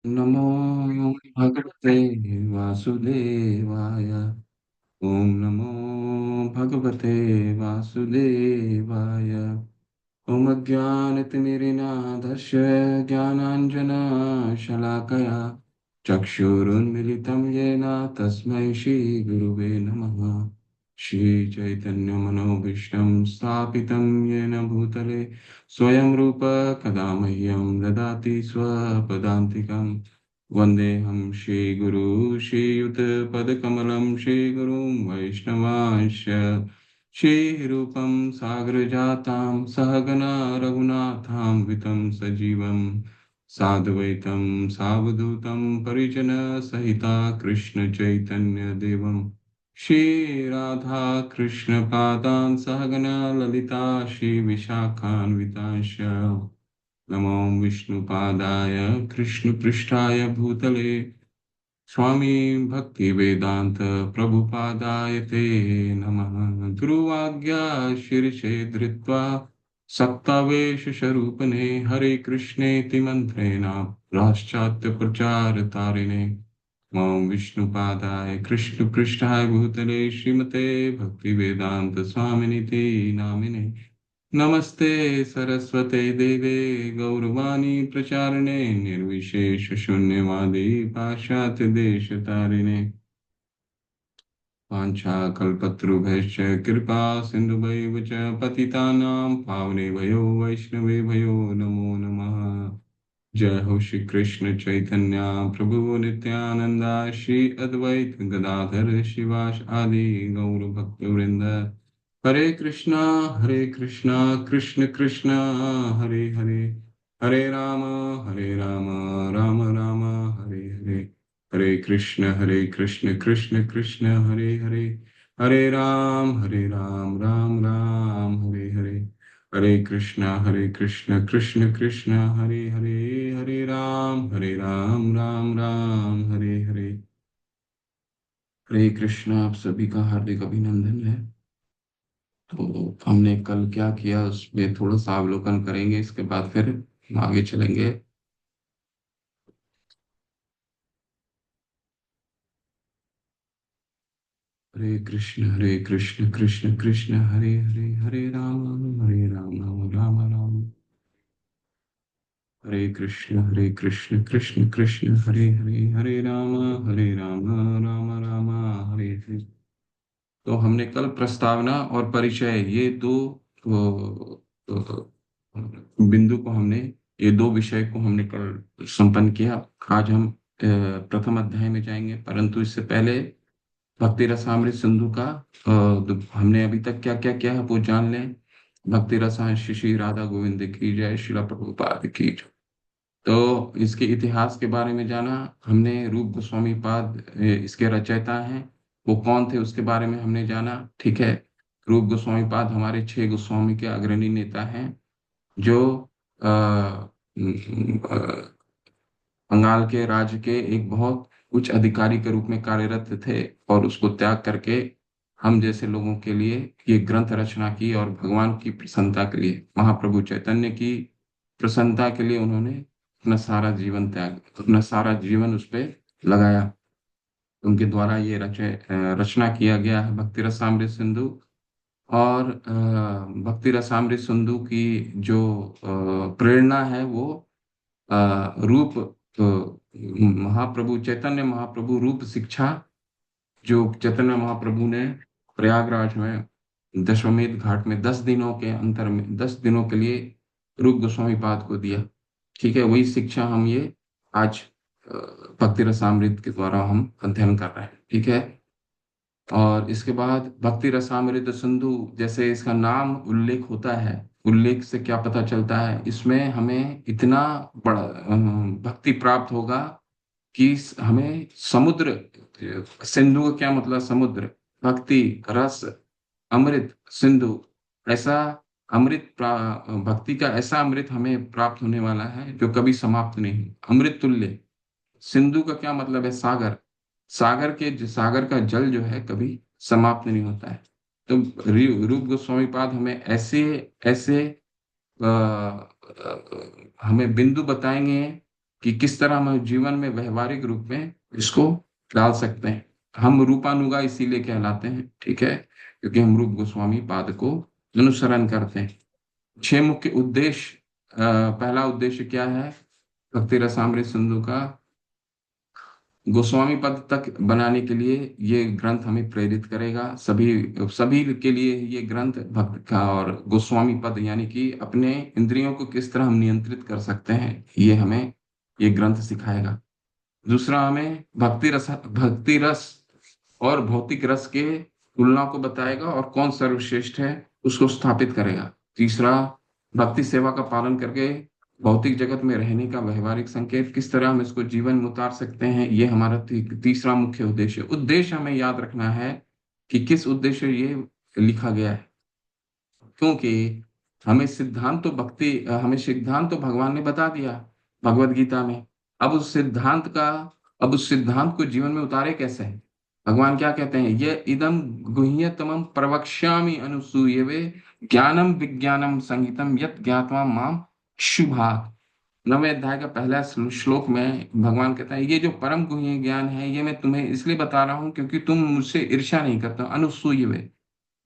नमो भगवते वासुदेवाय। ओम नमो भगवते वासुदेवाय। ओम अज्ञानतिमिरिनाधस्य ज्ञानाञ्जनशलाकया चक्षुरुन्मिलितं येन तस्मै श्रीगुरुवे नमः। श्रीचैतन्यमनोभीष्टं स्थापितं येन भूतले स्वयं रूप कदा मह्यं ददाति स्वपदान्तिकं। वन्देऽहं श्रीगुरू श्रीयुतपदकमलं श्रीगुरुं वैष्णवांश्च श्रीरूपं सागरजातां सहगना रघुनाथान्वितं सजीवं साद्वैतं सावधूतं परिजनसहिता कृष्णचैतन्यदेवं श्रीराधाकृष्णपादान् सहगना ललिता श्रीविशाखान्वितांश्च नमो विष्णुपादाय कृष्णपृष्ठाय भूतले स्वामी भक्ति वेदांत प्रभुपादाय ते नमः। गुरुवाज्ञा शीर्षे धृत्वा सक्तावेश स्वरूपने हरे कृष्णेति मंत्रेण पाश्चात्य प्रचार तारिणे ओम विष्णुपादाय कृष्ण पृष्ठाय भूतले श्रीमते भक्ति वेदांत स्वामिनिति नामिने नमस्ते सरस्वते देवे गौरवाणी प्रचारिणे निर्विशेष शून्यवादी पाश्चात्य देश तारिणे वाञ्छाकल्पतरुभ्यश्च कृपा सिन्धुभैव च पतितानां पावनेभ्यो वैष्णवेभ्यो नमो नमः। जय हो श्री कृष्ण चैतन्य प्रभु नित्यानंदा श्री अद्वैत गदाधर शिवास आदि गौर भक्त वृंद। हरे कृष्णा कृष्ण कृष्ण हरे हरे हरे राम राम राम हरे हरे। हरे कृष्ण कृष्ण कृष्ण हरे हरे हरे राम राम राम हरे हरे। हरे कृष्ण कृष्ण कृष्ण हरे हरे हरे राम राम राम हरे हरे। हरे कृष्ण, आप सभी का हार्दिक अभिनंदन है। तो हमने कल क्या किया उसमें थोड़ा सा अवलोकन करेंगे, इसके बाद फिर हम आगे चलेंगे। हरे कृष्ण कृष्ण कृष्ण हरे हरे हरे राम राम राम। हरे कृष्ण कृष्ण कृष्ण हरे राम राम राम हरे हरे। तो हमने कल प्रस्तावना और परिचय, ये दो बिंदु को हमने, ये दो विषय को हमने कल संपन्न किया। आज हम प्रथम अध्याय में जाएंगे, परंतु इससे पहले भक्ति रसामृत सिंधु का हमने अभी तक क्या क्या किया है वो जान लें। भक्ति रसायन श्री श्री राधा गोविंद की जय, श्रीला प्रभुपाद की जय। तो इसके इतिहास के बारे में जाना हमने। रूप गोस्वामी पाद इसके रचयिता हैं, वो कौन थे उसके बारे में हमने जाना। ठीक है। रूप गोस्वामी पाद हमारे 6 गोस्वामी के अग्रणी नेता हैं, जो अ, बंगाल के राज्य के एक बहुत उच्च अधिकारी के रूप में कार्यरत थे, और उसको त्याग करके हम जैसे लोगों के लिए ये ग्रंथ रचना की, और भगवान की प्रसन्नता के लिए, महाप्रभु चैतन्य की प्रसन्नता के लिए उन्होंने अपना सारा जीवन त्याग, अपना सारा जीवन उस पे लगाया। उनके द्वारा ये रचना किया गया है भक्ति रसामृत सिंधु। और भक्ति रसामृत सिंधु की जो प्रेरणा है वो रूप, महाप्रभु चैतन्य महाप्रभु रूप शिक्षा, जो चैतन्य महाप्रभु ने प्रयागराज में दशवमेध घाट में 10 दिनों के अंतर में 10 दिनों के लिए रूप गोस्वामी पाद को दिया। ठीक है, वही शिक्षा हम ये आज अ, भक्ति रसामृत के द्वारा हम अध्ययन कर रहे हैं। ठीक है। और इसके बाद भक्ति रसामृत सिंधु, जैसे इसका नाम उल्लेख होता है, उल्लेख से क्या पता चलता है, इसमें हमें इतना बड़ा भक्ति प्राप्त होगा कि हमें समुद्र, सिंधु का क्या मतलब, समुद्र, भक्ति रस, अमृत, सिंधु, ऐसा भक्ति का ऐसा अमृत हमें प्राप्त होने वाला है जो कभी समाप्त नहीं, अमृत तुल्य। सिंधु का क्या मतलब है, सागर। सागर का जल जो है कभी समाप्त नहीं होता है। तो रूप गोस्वामी पाद हमें ऐसे ऐसे हमें बिंदु बताएंगे कि किस तरह हम जीवन में व्यवहारिक रूप में इसको डाल सकते हैं। हम रूपानुगा इसीलिए कहलाते हैं, ठीक है, क्योंकि हम रूप गोस्वामी पाद को अनुसरण करते हैं। 6 मुख्य उद्देश्य। पहला उद्देश्य क्या है भक्ति रसामृत सिंधु का? गोस्वामी पद तक बनाने के लिए ये ग्रंथ हमें प्रेरित करेगा। सभी सभी के लिए ये ग्रंथ भक्त का, और गोस्वामी पद यानी कि अपने इंद्रियों को किस तरह हम नियंत्रित कर सकते हैं, ये हमें ये ग्रंथ सिखाएगा। दूसरा, हमें भक्ति रस और भौतिक रस के तुलना को बताएगा और कौन सर्वश्रेष्ठ है उसको स्थापित करेगा। तीसरा, भक्ति सेवा का पालन करके भौतिक जगत में रहने का व्यवहारिक संकेत, किस तरह हम इसको जीवन में उतार सकते हैं, ये हमारा तीसरा मुख्य उद्देश्य। उद्देश्य हमें याद रखना है कि किस उद्देश्य ये लिखा गया है, क्योंकि हमें सिद्धांत तो भगवान ने बता दिया भगवत गीता में। अब उस सिद्धांत को जीवन में उतारे कैसे? भगवान क्या कहते हैं? ये इदम गुह्यतमम प्रवक्ष्यामि अनुसूयवे ज्ञानम विज्ञानम संहितम यत् ज्ञात्वा माम शुभात्। 9वें अध्याय का पहला श्लोक में भगवान कहता है, ये जो परम गुह्य ज्ञान है ये मैं तुम्हें इसलिए बता रहा हूं क्योंकि तुम मुझसे ईर्ष्या नहीं करते हो। अनुसूयवे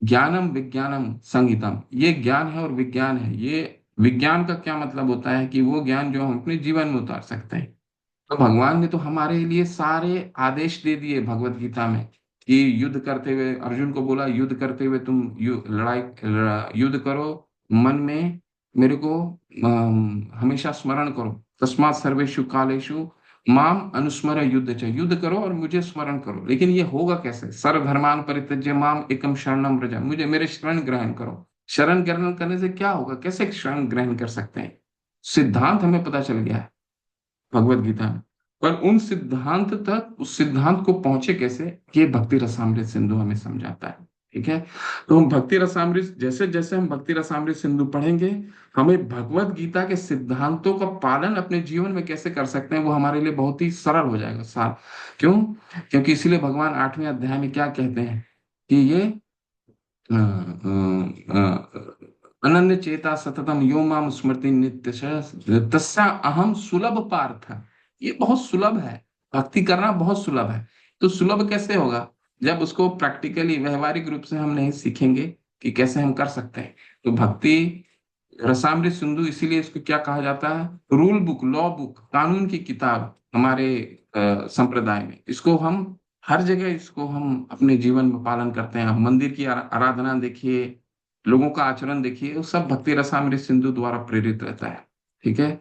ज्ञानम विज्ञानम संगीतम, ये ज्ञान है और विज्ञान है। ये विज्ञान का क्या मतलब होता है कि वो ज्ञान जो हम अपने जीवन में उतार सकते हैं। तो भगवान ने तो हमारे लिए सारे आदेश दे दिए भगवत गीता में कि युद्ध करते हुए अर्जुन को बोला, युद्ध करते हुए तुम युद्ध करो, मन में मेरे को हमेशा स्मरण करो। तस्मात् सर्वेषु कालेषु माम अनुस्मर युद्ध च, युद्ध करो और मुझे स्मरण करो। लेकिन ये होगा कैसे? सर्वधर्मान परित्यज्य माम एकम शरणम व्रज, मुझे मेरे शरण ग्रहण करो। शरण ग्रहण करने से क्या होगा? कैसे शरण ग्रहण कर सकते हैं? सिद्धांत हमें पता चल गया है भगवत गीता में, पर उस सिद्धांत को पहुंचे कैसे, ये भक्ति रसामृत सिंधु हमें समझाता है। ठीक है, तो हम भक्ति रसामृत जैसे जैसे हम भक्ति रसामृत सिंधु पढ़ेंगे, हमें भगवत गीता के सिद्धांतों का पालन अपने जीवन में कैसे कर सकते हैं वो हमारे लिए बहुत ही सरल हो जाएगा। क्यों? क्योंकि इसीलिए भगवान 8वें अध्याय में क्या कहते हैं कि ये अनन्य चेता सततम यो माम स्मृति नित्य तस्या अहम सुलभ पार्थ। ये बहुत सुलभ है, भक्ति करना बहुत सुलभ है। तो सुलभ कैसे होगा? जब उसको प्रैक्टिकली व्यवहारिक रूप से हम नहीं सीखेंगे कि कैसे हम कर सकते हैं। तो भक्ति रसामृत सिंधु इसीलिए इसको क्या कहा जाता है? रूल बुक, लॉ बुक, कानून की किताब हमारे संप्रदाय में। इसको हम हर जगह इसको हम अपने जीवन में पालन करते हैं। आप मंदिर की आराधना देखिए, लोगों का आचरण देखिए, वो सब भक्ति रसामृत सिंधु द्वारा प्रेरित रहता है। ठीक है,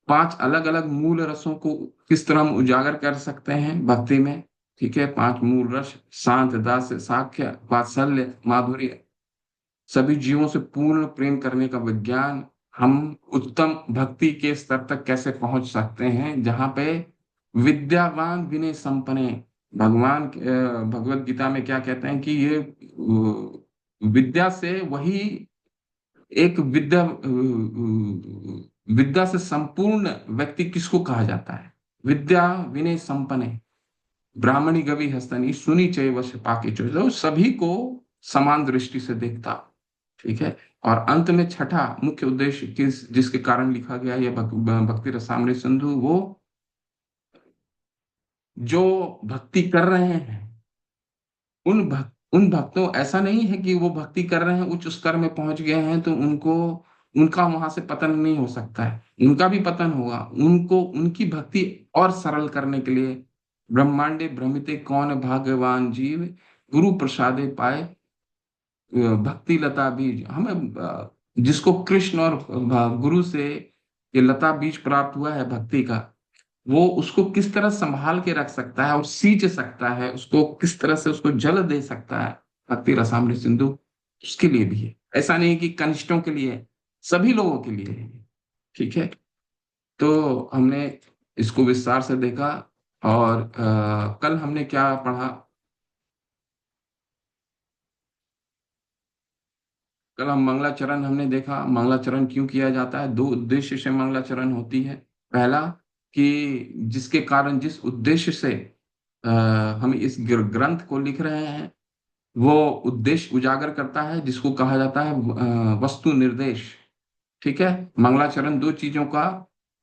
5 अलग अलग मूल रसों को किस तरह हम उजागर कर सकते हैं भक्ति में। ठीक है, 5 मूल रस, शांत, दास्य, साख्य, वात्सल्य, माधुर्य, सभी जीवों से पूर्ण प्रेम करने का विज्ञान। हम उत्तम भक्ति के स्तर तक कैसे पहुंच सकते हैं जहां पे विद्यावान विनय संपन्न। भगवत गीता में क्या कहते हैं कि ये विद्या से वही एक विद्या से संपूर्ण व्यक्ति किसको कहा जाता है? विद्या विनय संपन्न ब्राह्मणी गवि हस्तनी सुनी चय वश पाके चो, तो सभी को समान दृष्टि से देखता। ठीक है, और अंत में छठा मुख्य उद्देश्य जिसके कारण लिखा गया ये भक्ति रसामृत सिंधु, वो जो भक्ति कर रहे हैं उन भक्तों, ऐसा नहीं है कि वो भक्ति कर रहे हैं उच्च स्तर में पहुंच गए हैं तो उनका वहां से पतन नहीं हो सकता है, उनका भी पतन होगा। उनको उनकी भक्ति और सरल करने के लिए ब्रह्मांडे भ्रमिते कौन भाग्यवान जीव गुरु प्रसादे पाए भक्ति लता बीज। हमें जिसको कृष्ण और गुरु से ये लता बीज प्राप्त हुआ है भक्ति का, वो उसको किस तरह संभाल के रख सकता है और सींच सकता है, उसको किस तरह से उसको जल दे सकता है, भक्ति रसामृत सिंधु उसके लिए भी है। ऐसा नहीं कि कनिष्ठों के लिए है, सभी लोगों के लिए है। ठीक है, तो हमने इसको विस्तार से देखा। और कल हमने क्या पढ़ा? कल हम मंगलाचरण हमने देखा। मंगलाचरण क्यों किया जाता है? 2 उद्देश्य से मंगलाचरण होती है। पहला, कि जिसके कारण जिस उद्देश्य से अ, हम इस ग्रंथ को लिख रहे हैं वो उद्देश्य उजागर करता है, जिसको कहा जाता है वस्तु निर्देश। ठीक है, मंगलाचरण 2 चीजों का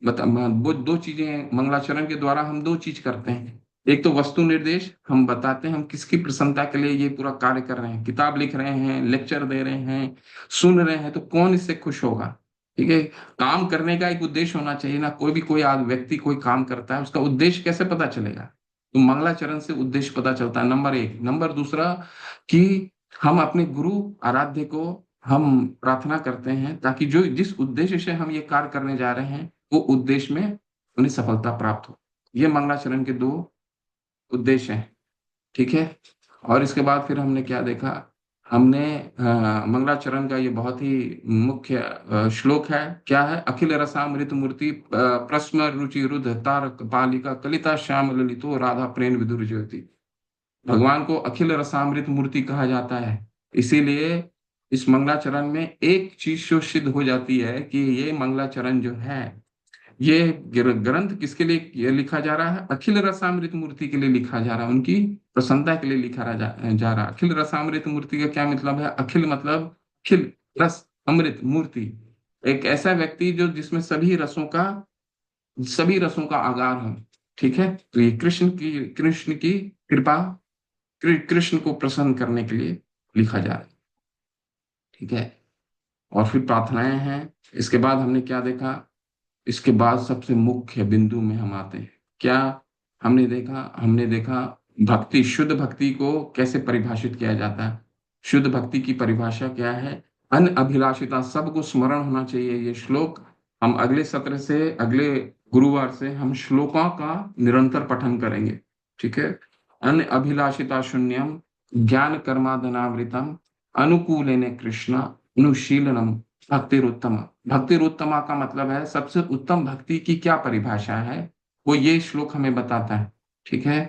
वो दो चीजें मंगलाचरण के द्वारा हम दो चीज करते हैं। एक तो वस्तु निर्देश, हम बताते हैं हम किसकी प्रसन्नता के लिए ये पूरा कार्य कर रहे हैं, किताब लिख रहे हैं, लेक्चर दे रहे हैं, सुन रहे हैं, तो कौन इससे खुश होगा। ठीक है। काम करने का एक उद्देश्य होना चाहिए ना। कोई भी कोई व्यक्ति कोई काम करता है, उसका उद्देश्य कैसे पता चलेगा? तो मंगलाचरण से उद्देश्य पता चलता है, नंबर एक। नंबर दूसरा, कि हम अपने गुरु आराध्य को हम प्रार्थना करते हैं, ताकि जो जिस उद्देश्य से हम ये कार्य करने जा रहे हैं, वो उद्देश्य में उन्हें सफलता प्राप्त हो। ये मंगलाचरण के दो उद्देश्य हैं। ठीक है। और इसके बाद फिर हमने क्या देखा? हमने मंगलाचरण का ये बहुत ही मुख्य श्लोक है। क्या है? अखिल रसामृत मूर्ति प्रश्न रुचि रुद्ध तारक पालिका कलिता श्याम ललितो राधा प्रेम विदुर ज्योति। भगवान को अखिल रसामृत मूर्ति कहा जाता है। इसीलिए इस मंगलाचरण में एक चीज जो सिद्ध हो जाती है कि ये मंगलाचरण जो है, ये ग्रंथ किसके लिए ये लिखा जा रहा है? अखिल रसामृत मूर्ति के लिए लिखा जा रहा है, उनकी प्रसन्नता के लिए लिखा जा रहा है। अखिल रसामृत मूर्ति का क्या मतलब है? अखिल मतलब अखिल रस, अमृत मूर्ति, एक ऐसा व्यक्ति जो जिसमें सभी रसों का आगार है। ठीक है। तो ये कृष्ण की कृपा, कृष्ण को प्रसन्न करने के लिए लिखा जा रहा है। ठीक है। और फिर प्रार्थनाएं हैं। इसके बाद हमने क्या देखा? इसके बाद सबसे मुख्य बिंदु में हम आते हैं। क्या हमने देखा भक्ति, शुद्ध भक्ति को कैसे परिभाषित किया जाता है। शुद्ध भक्ति की परिभाषा क्या है? अनअभिलाषिता, सबको स्मरण होना चाहिए ये श्लोक। हम अगले सत्र से, अगले गुरुवार से हम श्लोकों का निरंतर पठन करेंगे। ठीक है। अनअभिलाषिता शून्यम ज्ञान कर्मादनावृतम अनुकूलेन कृष्ण अनुशीलनम भक्तिरुत्तम। भक्तिरुत्तमा का मतलब है सबसे उत्तम भक्ति की क्या परिभाषा है, वो ये श्लोक हमें बताता है। ठीक है।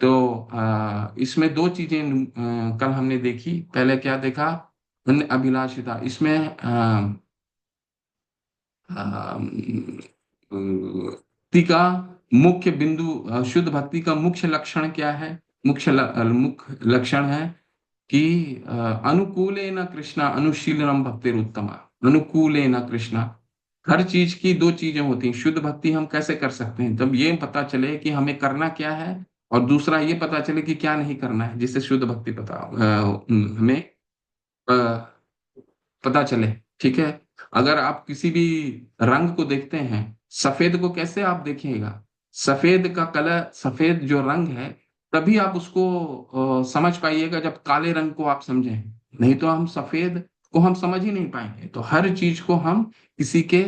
तो इसमें दो चीजें कल हमने देखी। पहले क्या देखा? धन्य अभिलाषिता। इसमें भक्ति का मुख्य बिंदु, शुद्ध भक्ति का मुख्य लक्षण क्या है? मुख्य लक्षण है कि अनुकूलेन कृष्णा अनुशीलनम भक्तिरुत्तमा। अनुकूलेन कृष्णा, हर चीज की दो चीजें होती हैं। शुद्ध भक्ति हम कैसे कर सकते हैं? तब ये पता चले कि हमें करना क्या है, और दूसरा ये पता चले कि क्या नहीं करना है, जिससे शुद्ध भक्ति हमें अ, पता चले। ठीक है। अगर आप किसी भी रंग को देखते हैं, सफेद को कैसे आप देखिएगा? सफेद का कलर, सफेद जो रंग है, तभी आप उसको समझ पाइएगा जब काले रंग को आप समझें। नहीं तो हम सफेद को हम समझ ही नहीं पाएंगे। तो हर चीज को हम किसी के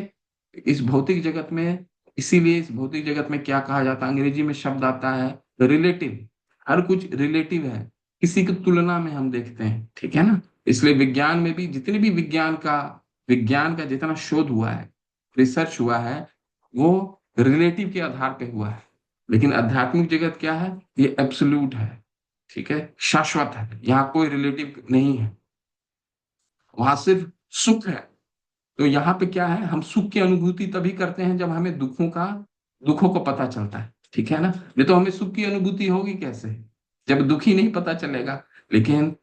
इस भौतिक जगत में, इसीलिए इस भौतिक जगत में क्या कहा जाता है, अंग्रेजी में शब्द आता है रिलेटिव। हर कुछ रिलेटिव है, किसी की तुलना में हम देखते हैं। ठीक है ना। इसलिए विज्ञान में भी जितने भी विज्ञान का जितना शोध हुआ है, रिसर्च हुआ है, वो रिलेटिव के आधार पे हुआ है। लेकिन आध्यात्मिक जगत क्या है? ये एब्सोल्यूट है। ठीक है, शाश्वत है। यहाँ कोई रिलेटिव नहीं है, वहां सिर्फ सुख है। तो यहाँ पे क्या है? हम सुख की अनुभूति तभी करते हैं जब हमें दुखों को पता चलता है। ठीक है ना। नहीं तो हमें सुख की अनुभूति होगी कैसे, जब दुख ही नहीं पता चलेगा। लेकिन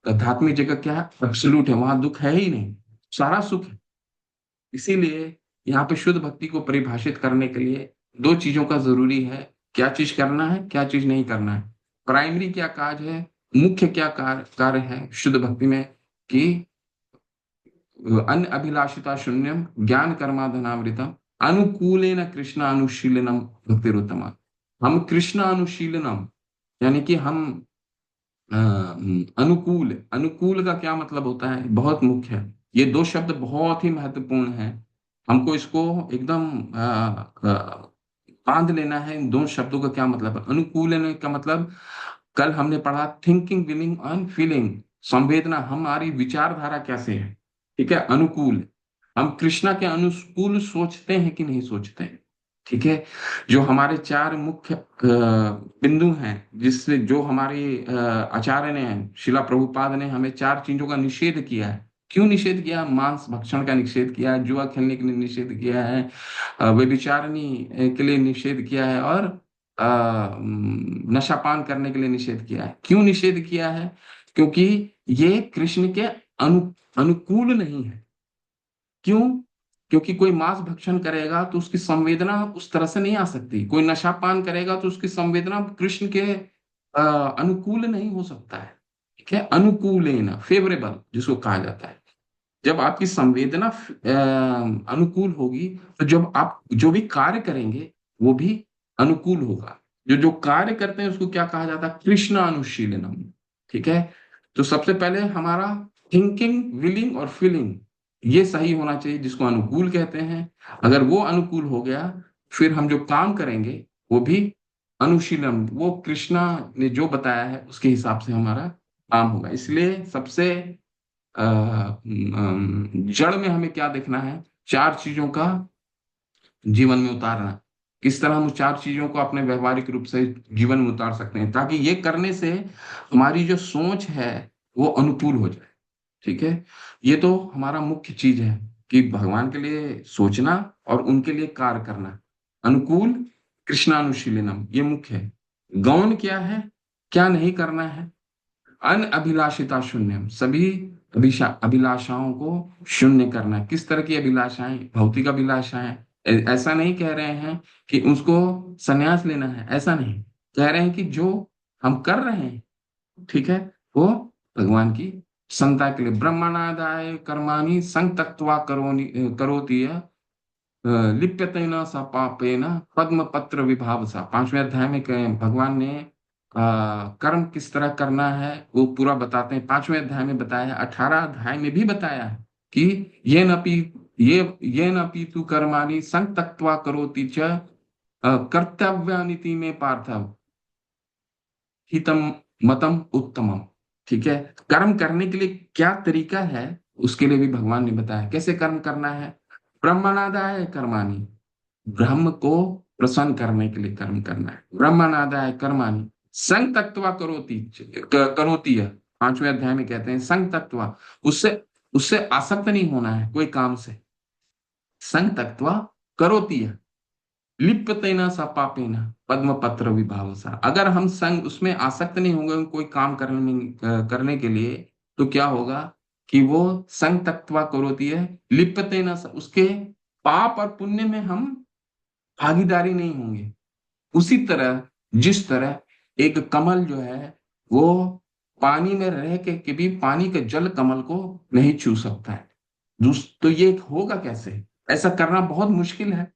आध्यात्मिक जगत क्या है? एब्सोल्यूट है, वहां दुख है ही नहीं, सारा सुख है। इसीलिए यहाँ पे शुद्ध भक्ति को परिभाषित करने के लिए दो चीजों का जरूरी है। क्या चीज करना है, क्या चीज नहीं करना है। प्राइमरी क्या कार्य है, मुख्य क्या कार्य है शुद्ध भक्ति में, कि अन अभिलाषिता शून्यम ज्ञान कर्माधनावृतम अनुकूलेन कृष्ण अनुशीलनम भक्तिरुत्तमा। हम कृष्ण अनुशीलनम, यानी कि हम अनुकूल, अनुकूल का क्या मतलब होता है? बहुत मुख्य है। ये दो शब्द बहुत ही महत्वपूर्ण है। हमको इसको एकदम बांध लेना है। इन दो शब्दों का क्या मतलब है? अनुकूल का मतलब कल हमने पढ़ा, थिंकिंग विलिंग एंड फीलिंग, संवेदना, हमारी विचारधारा कैसे है। ठीक है। अनुकूल, हम कृष्णा के अनुकूल सोचते हैं कि नहीं सोचते हैं। ठीक है। जो हमारे चार मुख्य बिंदु हैं, जिससे जो हमारे आचार्य ने, शिला प्रभुपाद ने हमें चार चीजों का निषेध किया है। क्यों निषेध किया? मांस भक्षण का निषेध किया है, जुआ खेलने के लिए निषेध किया है, व्यभिचारिणी के लिए निषेध किया है, और नशापान करने के लिए निषेध किया है। क्यों निषेध किया है? क्योंकि ये कृष्ण के अनुकूल नहीं है। क्यों? क्योंकि कोई मांस भक्षण करेगा तो उसकी संवेदना उस तरह से नहीं आ सकती, कोई नशा पान करेगा तो उसकी संवेदना कृष्ण के अनुकूल नहीं हो सकता है। ठीक है, अनुकूल ना फेवरेबल जिसको कहा जाता है। जब आपकी संवेदना अनुकूल होगी तो जब आप जो भी कार्य करेंगे वो भी अनुकूल होगा। जो जो कार्य करते हैं उसको क्या कहा जाता है? कृष्ण अनुशीलनम। ठीक है, तो सबसे पहले हमारा थिंकिंग, विलिंग और फीलिंग ये सही होना चाहिए, जिसको अनुकूल कहते हैं। अगर वो अनुकूल हो गया, फिर हम जो काम करेंगे वो भी अनुशीलन, वो कृष्णा ने जो बताया है उसके हिसाब से हमारा काम होगा। इसलिए सबसे जड़ में हमें क्या देखना है? चार चीजों का जीवन में उतारना। किस तरह हम उस चार चीजों को अपने व्यवहारिक रूप से जीवन में उतार सकते हैं, ताकि ये करने से हमारी जो सोच है वो अनुकूल हो जाए। ठीक है, ये तो हमारा मुख्य चीज है कि भगवान के लिए सोचना और उनके लिए कार्य करना। अनुकूल, कृष्णानुशीलनम, ये मुख्य है। गौण क्या है, क्या नहीं करना है? अनअभिलाषिता शून्यम, सभी अभिलाषाओं को शून्य करना है। किस तरह की अभिलाषाएं? भौतिक अभिलाषाएं। ऐसा नहीं कह रहे हैं कि उसको संन्यास लेना है, ऐसा नहीं कह रहे हैं कि जो हम कर रहे हैं, ठीक है, वो भगवान की संता के लिए। ब्रह्मणादाय कर्माणि संग त्यक्त्वा करोति यः, लिप्यते न स पापेन पद्म पत्र विभाव सा। पांचवें अध्याय में भगवान ने कर्म किस तरह करना है वो पूरा बताते हैं। पांचवें अध्याय में बताया है, 18 अध्याय में भी बताया है कि ये न पीतु कर्माणि संग त्यक्त्वा करोति च कर्तव्यानिति में पार्थ हितम मतम उत्तमम। ठीक है, कर्म करने के लिए क्या तरीका है उसके लिए भी भगवान ने बताया कैसे कर्म करना है। ब्रह्मणादाय कर्माणि, ब्रह्म को प्रसन्न करने के लिए कर्म करना है। ब्रह्मणादाय कर्माणि संग तत्वा करोति है। पांचवें अध्याय में कहते हैं संग तत्वा, उससे उससे आसक्त नहीं होना है कोई काम से। संग तत्वा करोति है, लिप्यते न सा पापेन पद्म पत्र विभाव सा। अगर हम संग उसमें आसक्त नहीं होंगे कोई काम करने के लिए, तो क्या होगा कि वो संग तत्वा करोति है, लिप्यते न सा, उसके पाप और पुण्य में हम भागीदारी नहीं होंगे। उसी तरह, जिस तरह एक कमल जो है वो पानी में रह के भी पानी के जल कमल को नहीं छू सकता है। तो ये होगा कैसे? ऐसा करना बहुत मुश्किल है।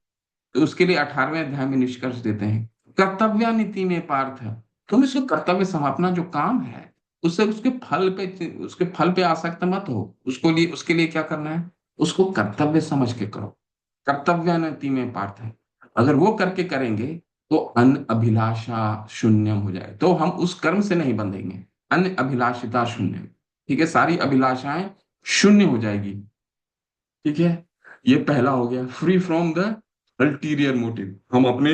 तो उसके लिए 18वें अध्याय में निष्कर्ष देते हैं, कर्तव्यानिति में पार्थ है। तुम इसको कर्तव्य समापना जो काम है, उससे उसके फल पे आसक्त मत हो। उसके लिए क्या करना है? उसको कर्तव्य समझ के करो। कर्तव्यानिति में पार्थ है। अगर वो करके करेंगे तो अन अभिलाषा शून्यम हो जाए, तो हम उस कर्म से नहीं बंधेंगे। अन अभिलाषिता शून्य। ठीक है, सारी अभिलाषाएं शून्य हो जाएगी। ठीक है, ये पहला हो गया, free from the ulterior motive. हम अपने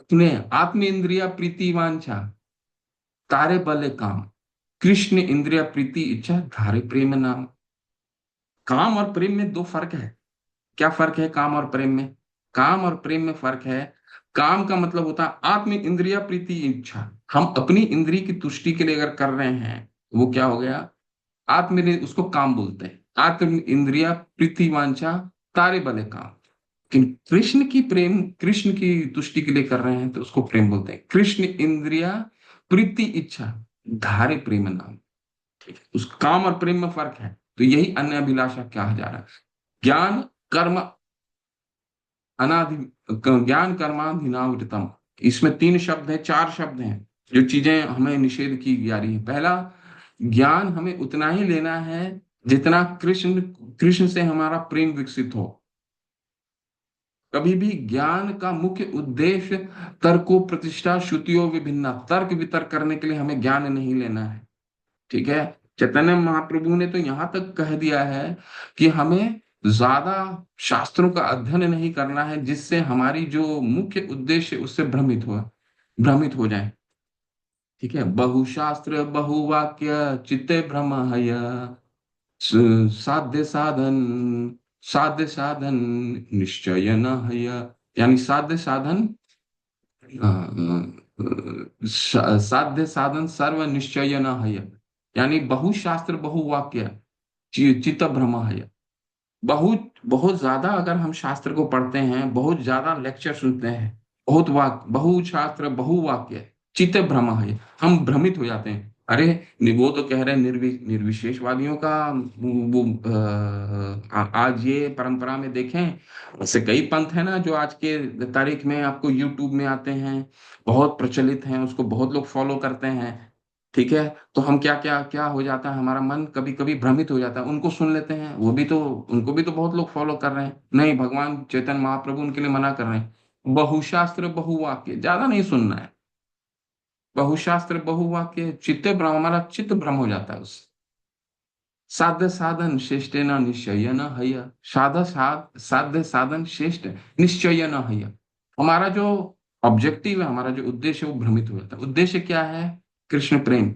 अपने आत्म इंद्रिया प्रीति वांछा तारे बले काम, कृष्ण इंद्रिया प्रीति इच्छा धारे प्रेम नाम। काम और प्रेम में दो फर्क है। क्या फर्क है काम और प्रेम में? काम और प्रेम में फर्क है। काम का मतलब होता है आत्म इंद्रिया प्रीति इच्छा। हम अपनी इंद्री की तुष्टि के लिए अगर कर रहे हैं, वो क्या हो गया? आत्म, उसको काम बोलते हैं। आत्म इंद्रिया प्रीति वांछा तारे बले काम। लेकिन कृष्ण की तुष्टि के लिए कर रहे हैं तो उसको प्रेम बोलते हैं। कृष्ण इंद्रिया प्रीति इच्छा धारे प्रेम नाम। ठीक है, उस काम और प्रेम में फर्क है। तो यही अन्य अभिलाषा कहा जा रहा है। ज्ञान कर्म अनाधि ज्ञान कर्माधीनावृतम। इसमें तीन शब्द है, चार शब्द हैं जो चीजें हमें निषेध की जा रही है। पहला, ज्ञान हमें उतना ही लेना है जितना कृष्ण कृष्ण से हमारा प्रेम विकसित हो। कभी भी ज्ञान का मुख्य उद्देश्य तर्को प्रतिष्ठा श्रुतियों विभिन्ना, तर्क वितर्क करने के लिए हमें ज्ञान नहीं लेना है। ठीक है, चैतन्य महाप्रभु ने तो यहां तक कह दिया है कि हमें ज्यादा शास्त्रों का अध्ययन नहीं करना है जिससे हमारी जो मुख्य उद्देश्य है उससे भ्रमित हो जाए। ठीक है, बहुशास्त्र बहुवाक्य चित्ते भ्रम है, साध्य साधन साध्य साधन निश्चय न है। यानी साध्य साधन साध्य साधन सर्व निश्चय न है। यानी बहुशास्त्र बहुवाक्य चित्त भ्रम है। बहुत बहुत ज्यादा अगर हम शास्त्र को पढ़ते हैं, बहुत ज्यादा लेक्चर सुनते हैं, बहुत वाक्य, बहुशास्त्र बहुवाक्य चित्त भ्रम है, हम भ्रमित हो जाते हैं। अरे वो तो कह रहे हैं निर्विशेषवादियों का वो आज ये परंपरा में देखें, ऐसे कई पंथ है ना जो आज के तारीख में आपको यूट्यूब में आते हैं, बहुत प्रचलित हैं, उसको बहुत लोग फॉलो करते हैं। ठीक है, तो हम क्या क्या क्या हो जाता है, हमारा मन कभी कभी भ्रमित हो जाता है, उनको सुन लेते हैं, वो भी तो, उनको भी तो बहुत लोग फॉलो कर रहे हैं। नहीं, भगवान चैतन्य महाप्रभु उनके लिए मना कर रहे हैं, बहुशास्त्र बहुवाक्य ज्यादा नहीं सुनना है। बहुशास्त्र बहुवाक्य चित्त भ्रम, हमारा चित्त भ्रम हो जाता है उससे। साध्य साधन श्रेष्ठ न निश्चय न हय, साध्य साधन श्रेष्ठ निश्चय न हय। हमारा जो ऑब्जेक्टिव है, हमारा जो उद्देश्य है वो भ्रमित हो जाता है। उद्देश्य क्या है? कृष्ण प्रेम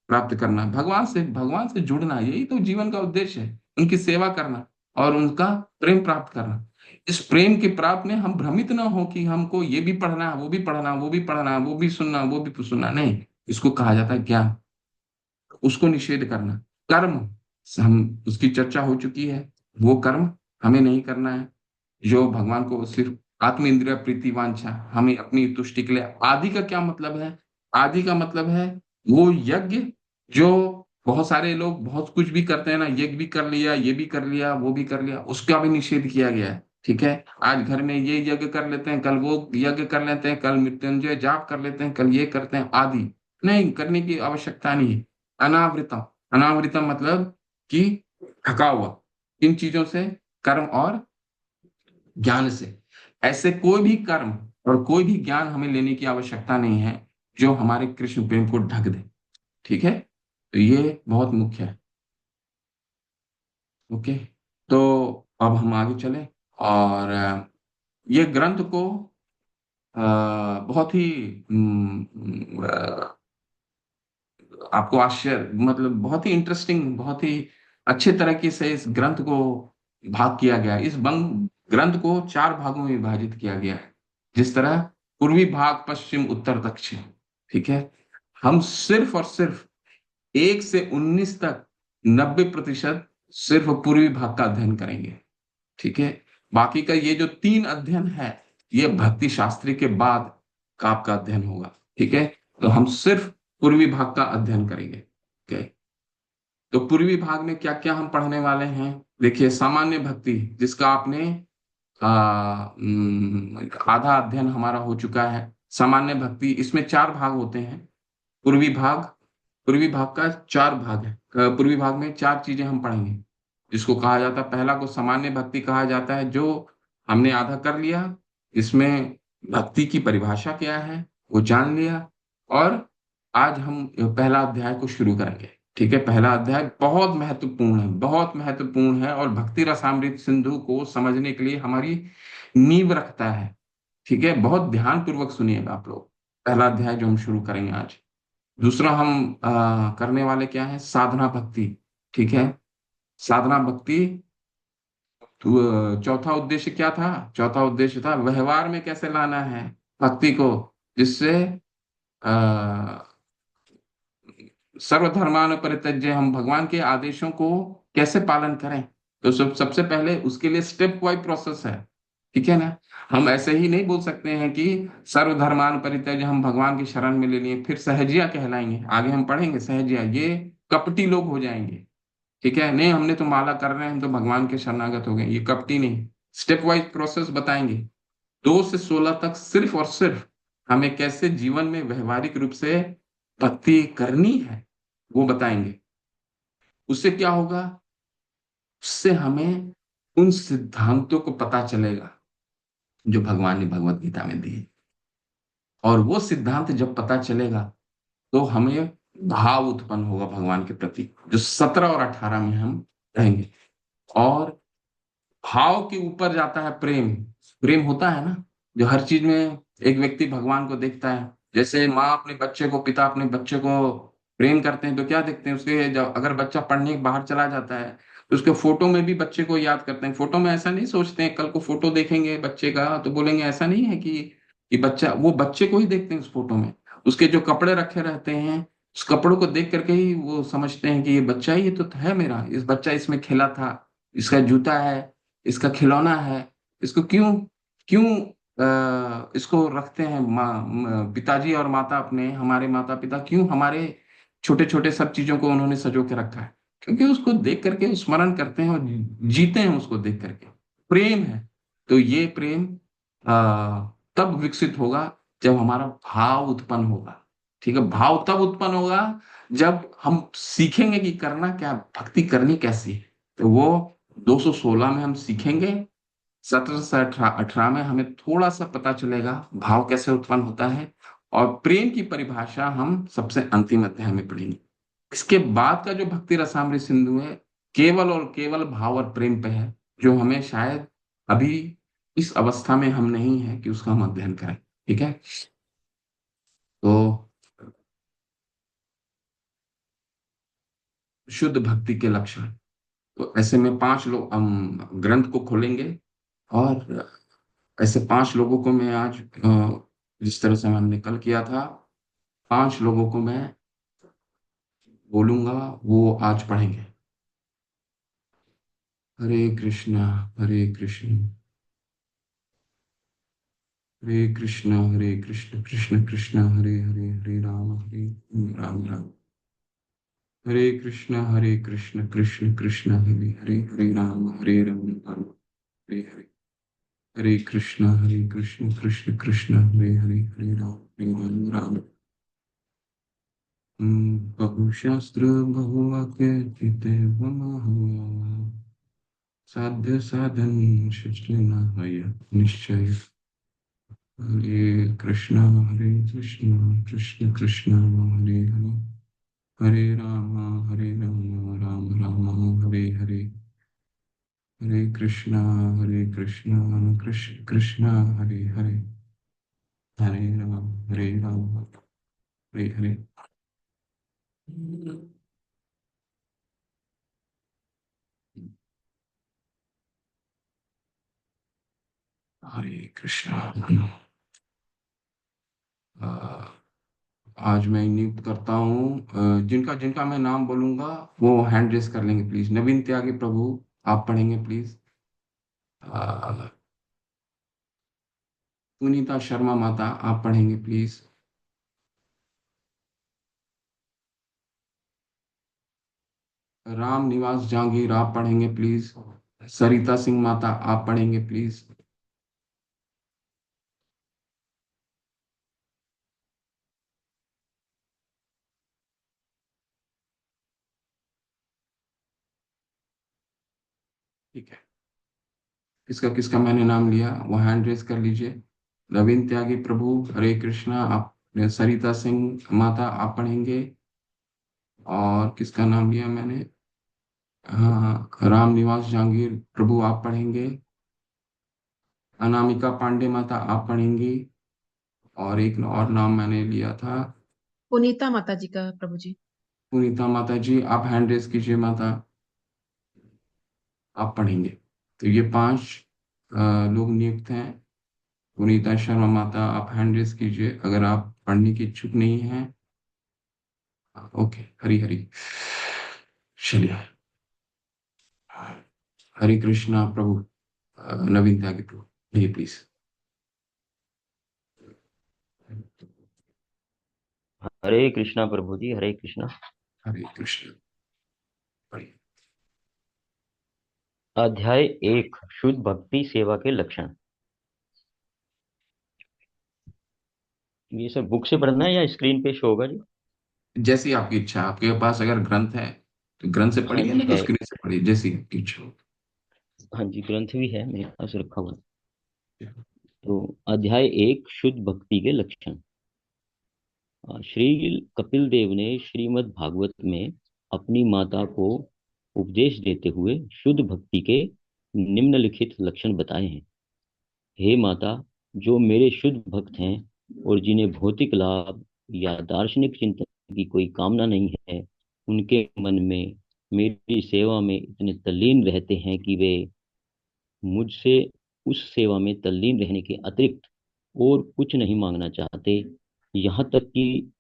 प्राप्त करना, भगवान से जुड़ना, यही तो जीवन का उद्देश्य है, उनकी सेवा करना और उनका प्रेम प्राप्त करना। इस प्रेम के प्राप्त में हम भ्रमित ना हो कि हमको ये भी पढ़ना है, वो भी पढ़ना है, वो भी पढ़ना है, वो भी सुनना, वो भी सुनना, नहीं। इसको कहा जाता है ज्ञान। उसको निषेध करना, कर्म, हम उसकी चर्चा हो चुकी है। वो कर्म हमें नहीं करना है जो भगवान को सिर्फ आत्म इंद्रिय प्रीति वांछा, हमें अपनी तुष्टि के लिए। आदि का क्या मतलब है? आदि का मतलब है वो यज्ञ जो बहुत सारे लोग बहुत कुछ भी करते हैं ना, यज्ञ भी कर लिया, ये भी कर लिया, वो भी कर लिया, उसका भी निषेध किया गया है। ठीक है, आज घर में ये यज्ञ कर लेते हैं, कल वो यज्ञ कर लेते हैं, कल मृत्युंजय जाप कर लेते हैं, कल ये करते हैं, आदि नहीं करने की आवश्यकता नहीं है। अनावृतम, अनावृतम मतलब कि ढका हुआ, इन चीजों से, कर्म और ज्ञान से। ऐसे कोई भी कर्म और कोई भी ज्ञान हमें लेने की आवश्यकता नहीं है जो हमारे कृष्ण प्रेम को ढक दे। ठीक है, तो ये बहुत मुख्य है। ओके, तो अब हम आगे चलें और ये ग्रंथ को अ, बहुत ही आपको आश्चर्य, मतलब बहुत ही इंटरेस्टिंग, बहुत ही अच्छे तरीके से इस ग्रंथ को भाग किया गया है। इस ग्रंथ को चार भागों में विभाजित किया गया है, जिस तरह पूर्वी भाग, पश्चिम, उत्तर, दक्षिण। ठीक है, हम सिर्फ और सिर्फ 1 से 19 तक 90% सिर्फ पूर्वी भाग का अध्ययन करेंगे। ठीक है, बाकी का ये जो 3 अध्ययन है, ये भक्ति शास्त्री के बाद का आपका अध्ययन होगा। ठीक है, तो हम सिर्फ पूर्वी भाग का अध्ययन करेंगे। ओके, तो पूर्वी भाग में क्या क्या हम पढ़ने वाले हैं? देखिए, सामान्य भक्ति जिसका आपने आधा अध्ययन हमारा हो चुका है। सामान्य भक्ति, इसमें 4 भाग होते हैं। पूर्वी भाग, पूर्वी भाग का 4 भाग है। पूर्वी भाग में 4 चीजें हम पढ़ेंगे, जिसको कहा जाता है, पहला को सामान्य भक्ति कहा जाता है, जो हमने आधा कर लिया। इसमें भक्ति की परिभाषा क्या है वो जान लिया। और आज हम पहला अध्याय को शुरू करेंगे। ठीक है, पहला अध्याय बहुत महत्वपूर्ण है, बहुत महत्वपूर्ण है, और भक्ति रसामृत सिंधु को समझने के लिए हमारी नींव रखता है। ठीक है, बहुत ध्यान पूर्वक सुनिएगा आप लोग। पहला अध्याय जो हम शुरू करेंगे आज। दूसरा हम करने वाले क्या है? साधना भक्ति। ठीक है, साधना भक्ति। तो चौथा उद्देश्य क्या था? चौथा उद्देश्य था व्यवहार में कैसे लाना है भक्ति को, जिससे आ, सर्वधर्मान परित्यज्य, हम भगवान के आदेशों को कैसे पालन करें। तो सबसे पहले उसके लिए स्टेप वाइज प्रोसेस है। ठीक है ना, हम ऐसे ही नहीं बोल सकते हैं कि सर्वधर्मान परित्यज्य, हम भगवान की शरण में ले लिए फिर सहजिया कहलाएंगे। आगे हम पढ़ेंगे सहजिया, ये कपटी लोग हो जाएंगे। ठीक है, नहीं हमने तो माला कर रहे हैं, हम तो भगवान के शरणागत हो गए, ये कपटी नहीं। स्टेप वाइज प्रोसेस बताएंगे। 2 से 16 तक सिर्फ और सिर्फ हमें कैसे जीवन में व्यवहारिक रूप से भक्ति करनी है वो बताएंगे। उससे क्या होगा? उससे हमें उन सिद्धांतों को पता चलेगा जो भगवान ने भगवत गीता में दिए। और वो सिद्धांत जब पता चलेगा तो हमें भाव उत्पन्न होगा भगवान के प्रति, जो 17 और 18 में हम रहेंगे। और भाव के ऊपर जाता है प्रेम। प्रेम होता है ना, जो हर चीज में एक व्यक्ति भगवान को देखता है। जैसे माँ अपने बच्चे को, पिता अपने बच्चे को प्रेम करते हैं, तो क्या देखते हैं उसके, जब अगर बच्चा पढ़ने बाहर चला जाता है तो उसके फोटो में भी बच्चे को याद करते हैं। फोटो में ऐसा नहीं सोचते हैं, कल को फोटो देखेंगे बच्चे का तो बोलेंगे, ऐसा नहीं है कि बच्चा, वो बच्चे को ही देखते हैं उस फोटो में। उसके जो कपड़े रखे रहते हैं, उस कपड़ों को देख करके ही वो समझते हैं कि ये बच्चा ही, ये तो है मेरा, इस बच्चा इसमें खेला था, इसका जूता है, इसका खिलौना है, इसको क्यों क्यों इसको रखते हैं पिताजी और माता, अपने हमारे माता पिता क्यों हमारे छोटे छोटे सब चीजों को उन्होंने संजो के रखा है? क्योंकि उसको देख करके स्मरण करते हैं और जीते हैं उसको देख करके। प्रेम है। तो ये प्रेम तब विकसित होगा जब हमारा भाव उत्पन्न होगा। ठीक है, भाव तब उत्पन्न होगा जब हम सीखेंगे कि करना क्या, भक्ति करनी कैसी है। तो वो 216 में हम सीखेंगे। 17 से 18 में हमें थोड़ा सा पता चलेगा भाव कैसे उत्पन्न होता है। और प्रेम की परिभाषा हम सबसे अंतिम अध्याय में पढ़ेंगे। इसके बाद का जो भक्ति रसामृत सिंधु है, केवल और केवल भाव और प्रेम पे है, जो हमें शायद अभी इस अवस्था में हम नहीं है कि उसका हम अध्ययन करें। ठीक है। तो शुद्ध भक्ति के लक्षण। तो ऐसे में 5 लोग हम ग्रंथ को खोलेंगे, और ऐसे 5 लोगों को मैं आज जिस तरह से हमने कल किया था, 5 लोगों को मैं बोलूंगा, वो आज पढ़ेंगे। हरे कृष्णा, हरे कृष्ण, हरे कृष्ण, कृष्ण कृष्ण, हरे हरे, हरे राम, हरे राम, राम हरे कृष्ण, कृष्ण कृष्ण, हरे हरे, हरे राम, राम हरे हरे। हरे कृष्ण, कृष्ण कृष्ण, हरे हरे, हरे राम, राम। बहुशास्त्र बहुवाक्य चिते साध्य साधन शिष्ट न भय निश्चय। हरे कृष्ण, कृष्ण कृष्ण, हरे हरे, हरे राम, राम हरे हरे। हरे कृष्ण, कृष्ण कृष्ण, हरे हरे, हरे राम, हरे हरे। हरे कृष्ण। आज मैं नियुक्त करता हूँ, जिनका जिनका मैं नाम बोलूंगा वो हैंड रेस कर लेंगे प्लीज। नवीन त्यागी प्रभु, आप पढ़ेंगे प्लीज। सुनीता शर्मा माता, आप पढ़ेंगे प्लीज। राम निवास जहांगीर, आप पढ़ेंगे प्लीज। सरिता सिंह माता, आप पढ़ेंगे प्लीज। ठीक है। किसका किसका मैंने नाम लिया वो हैंड रेस कर लीजिए। नवीन त्यागी प्रभु, हरे कृष्णा, आप। सरिता सिंह माता, आप पढ़ेंगे। और किसका नाम लिया मैंने? हाँ, राम निवास जहांगीर प्रभु, आप पढ़ेंगे। अनामिका पांडे माता, आप पढ़ेंगी। और एक और नाम मैंने लिया था। पुनीता माता जी का प्रभु जी। पुनीता माता जी, आप हैंड रेस कीजिए माता, आप पढ़ेंगे। तो ये 5 लोग नियुक्त हैं। पुनीता शर्मा माता, आप हैंड रेस कीजिए अगर आप पढ़ने की इच्छुक नहीं हैं। ओके, हरी हरी। चलिए। हरे कृष्णा प्रभु। नवीन त्यागी प्रभु, प्लीज प्लीज। हरे कृष्णा प्रभु जी, हरे कृष्णा। हरे कृष्ण, पढ़िए। अध्याय 1, शुद्ध भक्ति सेवा के लक्षण। ये सब बुक से पढ़ना है या स्क्रीन पे शो होगा जी? जैसी आपकी इच्छा, आपके पास अगर ग्रंथ है तो ग्रंथ से हाँ पढ़िए, जी नहीं तो है। स्क्रीन से पढ़िए, जैसी आपकी इच्छा हो। हाँ जी, ग्रंथ भी है मेरे पास रखा हुआ। तो अध्याय 1, शुद्ध भक्ति के लक्षण। श्री कपिल देव ने श्रीमद् भागवत में अपनी माता को उपदेश देते हुए शुद्ध भक्ति के निम्नलिखित लक्षण बताए हैं। हे माता, जो मेरे शुद्ध भक्त हैं और जिन्हें भौतिक लाभ या दार्शनिक चिंतन की कोई कामना नहीं है, उनके मन में मेरी सेवा में इतने तल्लीन रहते हैं कि वे मुझसे उस सेवा में तल्लीन रहने के अतिरिक्त और कुछ नहीं मांगना चाहते। यहाँ तक कि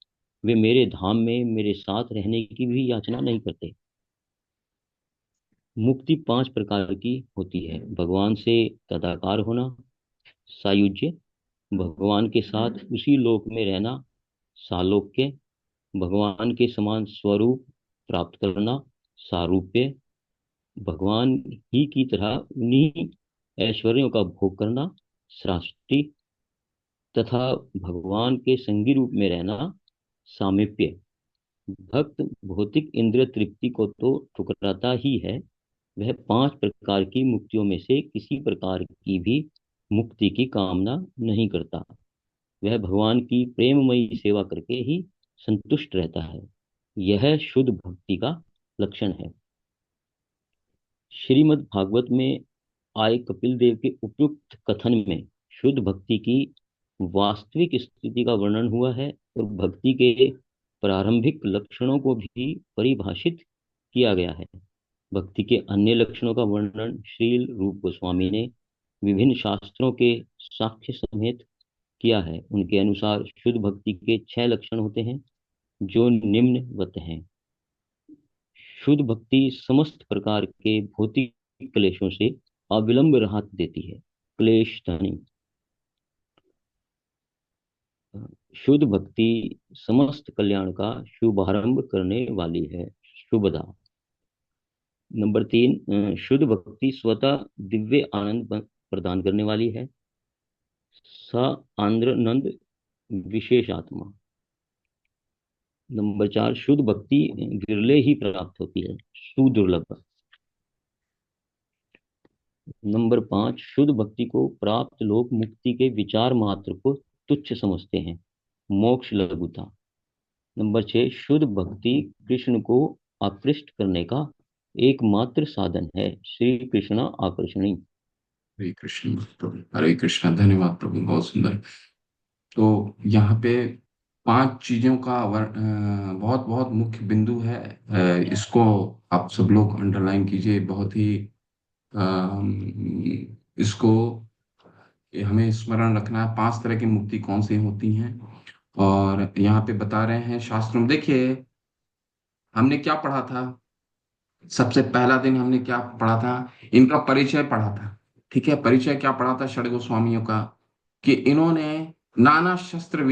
वे मेरे धाम में मेरे साथ रहने की भी याचना नहीं करते। मुक्ति 5 प्रकार की होती है। भगवान से तदाकार होना, सायुज्य, भगवान के साथ उसी लोक में रहना, सालोक्य, भगवान के समान स्वरूप प्राप्त करना, सारूप्य, भगवान ही की तरह उन्हीं ऐश्वर्यों का भोग करना, सृष्टि, तथा भगवान के संगी रूप में रहना, सामीप्य। भक्त भौतिक इंद्रिय तृप्ति को तो ठुकराता ही है, वह 5 प्रकार की मुक्तियों में से किसी प्रकार की भी मुक्ति की कामना नहीं करता। वह भगवान की प्रेममयी सेवा करके ही संतुष्ट रहता है। यह शुद्ध भक्ति का लक्षण है। श्रीमद् भागवत में आए कपिल देव के उपयुक्त कथन में शुद्ध भक्ति की वास्तविक स्थिति का वर्णन हुआ है और भक्ति के प्रारंभिक लक्षणों को भी परिभाषित किया गया है। भक्ति के अन्य लक्षणों का वर्णन श्रील रूप गोस्वामी ने विभिन्न शास्त्रों के साक्ष्य समेत किया है। उनके अनुसार शुद्ध भक्ति के 6 लक्षण होते हैं, जो निम्नवत हैं। शुद्ध भक्ति समस्त प्रकार के भौतिक क्लेशों से अविलंब राहत देती है। क्लेश धनी शुद्ध भक्ति समस्त कल्याण का शुभारंभ करने वाली है। शुभदा। नंबर 3, शुद्ध भक्ति स्वतः दिव्य आनंद प्रदान करने वाली है। स आंद्रनंद विशेष आत्मा। नंबर 4, शुद्ध भक्ति विरले ही प्राप्त होती है, सुदुर्लभ। नंबर 5, शुद्ध भक्ति को प्राप्त लोग मुक्ति के विचार मात्र को तुच्छ समझते हैं, मोक्ष लघुता। नंबर 6, शुद्ध भक्ति कृष्ण को आकृष्ट करने का एकमात्र साधन है, श्री कृष्ण आकर्षणी। हरे कृष्ण प्रभु, हरे कृष्ण। धन्यवाद प्रभु, बहुत सुंदर। तो यहाँ पे 5 चीजों का बहुत बहुत मुख्य बिंदु है। इसको आप सब लोग अंडरलाइन कीजिए, बहुत ही इसको हमें स्मरण रखना है। 5 तरह की मुक्ति कौन सी होती हैं, और यहाँ पे बता रहे हैं शास्त्रों में। देखिए, हमने क्या पढ़ा था? सबसे पहला दिन हमने क्या पढ़ा था? इनका परिचय पढ़ा था। ठीक है, परिचय क्या पढ़ा था षड गोस्वामियों का? कि इन्होंने नाना शस्त्र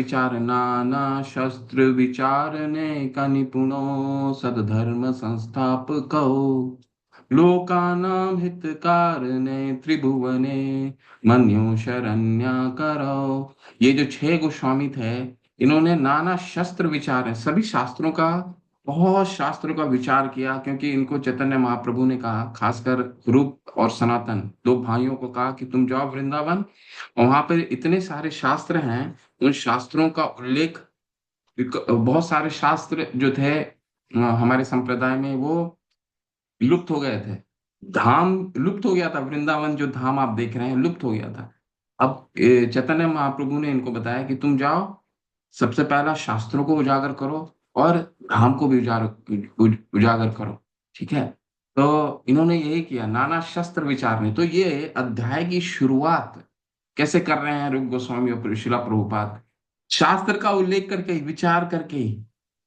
विचारने का निपुणो, सदधर्म संस्थापको, लोकानां हितकारणे त्रिभुवने मन्यो शरण्या करो। ये जो 6 गोस्वामी थे, इन्होंने नाना शस्त्र विचार है, सभी शास्त्रों का, बहुत शास्त्रों का विचार किया, क्योंकि इनको चैतन्य महाप्रभु ने कहा, खासकर रूप और सनातन 2 भाइयों को कहा कि तुम जाओ वृंदावन, और वहां पर इतने सारे शास्त्र हैं, उन शास्त्रों का उल्लेख, बहुत सारे शास्त्र जो थे हमारे संप्रदाय में, वो लुप्त हो गए थे। धाम लुप्त हो गया था, वृंदावन जो धाम आप देख रहे हैं लुप्त हो गया था। अब चैतन्य महाप्रभु ने इनको बताया कि तुम जाओ, सबसे पहला शास्त्रों को उजागर करो और धाम को भी उजागर करो। ठीक है, तो इन्होंने यही किया, नाना शस्त्र विचार ने। तो ये अध्याय की शुरुआत कैसे कर रहे हैं रूप गोस्वामी और शिला प्रभुपाद? शास्त्र का उल्लेख करके ही, विचार करके ही,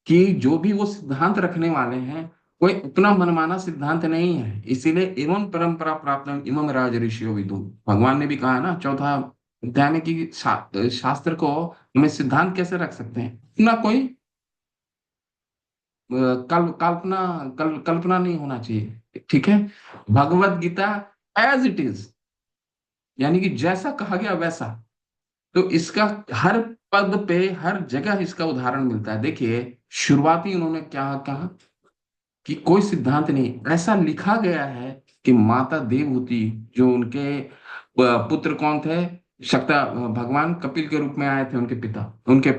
कि जो भी वो सिद्धांत रखने वाले हैं, कोई अपना मनमाना सिद्धांत नहीं है। इसीलिए एवं परंपरा प्राप्त इमम राज ऋषियों विदु, भगवान ने भी कहा ना चौथा अध्याय में कि शास्त्र को हमें सिद्धांत कैसे रख सकते हैं, ना कोई कल्पना नहीं होना चाहिए। ठीक है, Bhagavad Gita as it is, यानी कि जैसा कहा गया वैसा। तो इसका हर पद पे, हर जगह इसका उदाहरण मिलता है। देखिए, शुरुआती उन्होंने क्या कहा कि कोई सिद्धांत नहीं, ऐसा लिखा गया है कि माता देवहूति, जो उनके पुत्र कौन थे, शक्ता भगवान कपिल के रूप में आए थे, उनके पिता, उनके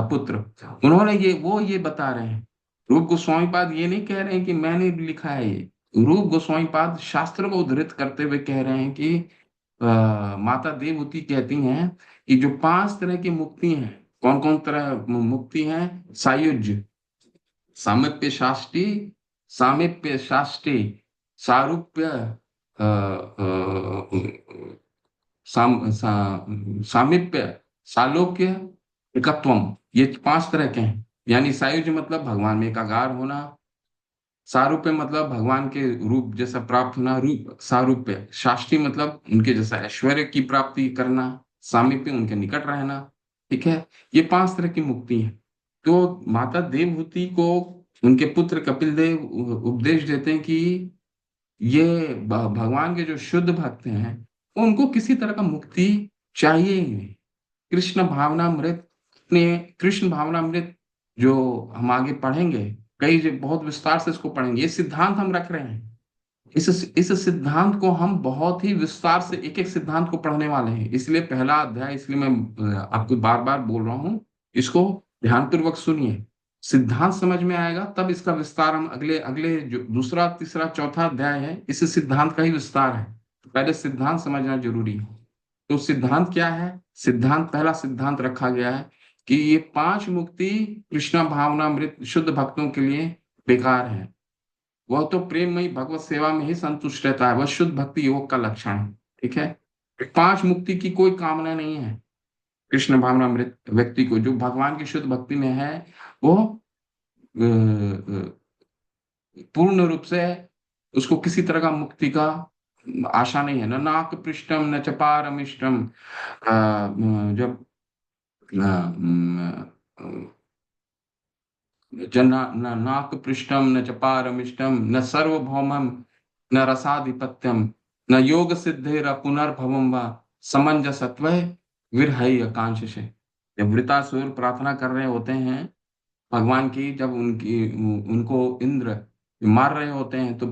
पुत्र, उन्होंने ये बता रहे हैं। रूप गोस्वामी पाद ये नहीं कह रहे हैं कि मैंने लिखा है ये। रूप गोस्वामी पाद शास्त्र को उद्धृत करते हुए कह रहे हैं कि माता देवहूति कहती हैं कि जो 5 तरह की मुक्ति हैं, कौन कौन तरह मुक्ति हैं? सायुज्य, सामीप्य शास्त्री, सामीप्य शास्त्री, सारूप्य, अ, सामीप्य, सालोक्य, एकत्वम, ये 5 तरह के हैं। यानी सायुज्य मतलब भगवान में एकाकार होना, सारूप्य मतलब भगवान के रूप जैसा प्राप्त होना, रूप सारूप्य, शाष्टी मतलब उनके जैसा ऐश्वर्य की प्राप्ति करना, सामीप्य उनके निकट रहना। ठीक है, ये 5 तरह की मुक्ति है। तो माता देवहूति को उनके पुत्र कपिल देव उपदेश देते हैं कि ये भगवान के जो शुद्ध भक्त हैं उनको किसी तरह का मुक्ति चाहिए ही नहीं। कृष्ण भावनामृत ने कृष्ण भावनामृत जो हम आगे पढ़ेंगे, कई बहुत विस्तार से इसको पढ़ेंगे, ये सिद्धांत हम रख रहे हैं। इस सिद्धांत को हम बहुत ही विस्तार से एक एक सिद्धांत को पढ़ने वाले हैं। इसलिए पहला अध्याय, इसलिए मैं आपको बार बार बोल रहा हूँ, इसको ध्यानपूर्वक सुनिए। सिद्धांत समझ में आएगा तब इसका विस्तार हम अगले अगले जो दूसरा तीसरा चौथा अध्याय है, इस सिद्धांत का ही विस्तार है। पहले सिद्धांत समझना जरूरी है। तो सिद्धांत क्या है? सिद्धांत, पहला सिद्धांत रखा गया है कि ये 5 मुक्ति कृष्णा भावनामृत शुद्ध भक्तों के लिए बेकार है। वह तो प्रेममयी भगवत सेवा में ही संतुष्ट रहता है, वह शुद्ध भक्ति योग का लक्षण है। ठीक है, 5 मुक्ति की कोई कामना नहीं है। कृष्ण भावनामृत व्यक्ति को जो भगवान की शुद्ध भक्ति में है, वो पूर्ण रूप से उसको किसी तरह का मुक्ति का आशा नहीं है। न नाक पृष्ठम न च पारमिष्टम, जब न नाक पृष्ठम न च पारमिष्टम न सर्वभौमम न रसाधिपत्यम न योग सिद्धेर पुनर्भवम व समंजसत्व विरहई आकांक्षे। जब वृतासुर प्रार्थना कर रहे होते हैं भगवान की, जब उनको इंद्र मार रहे होते हैं, तो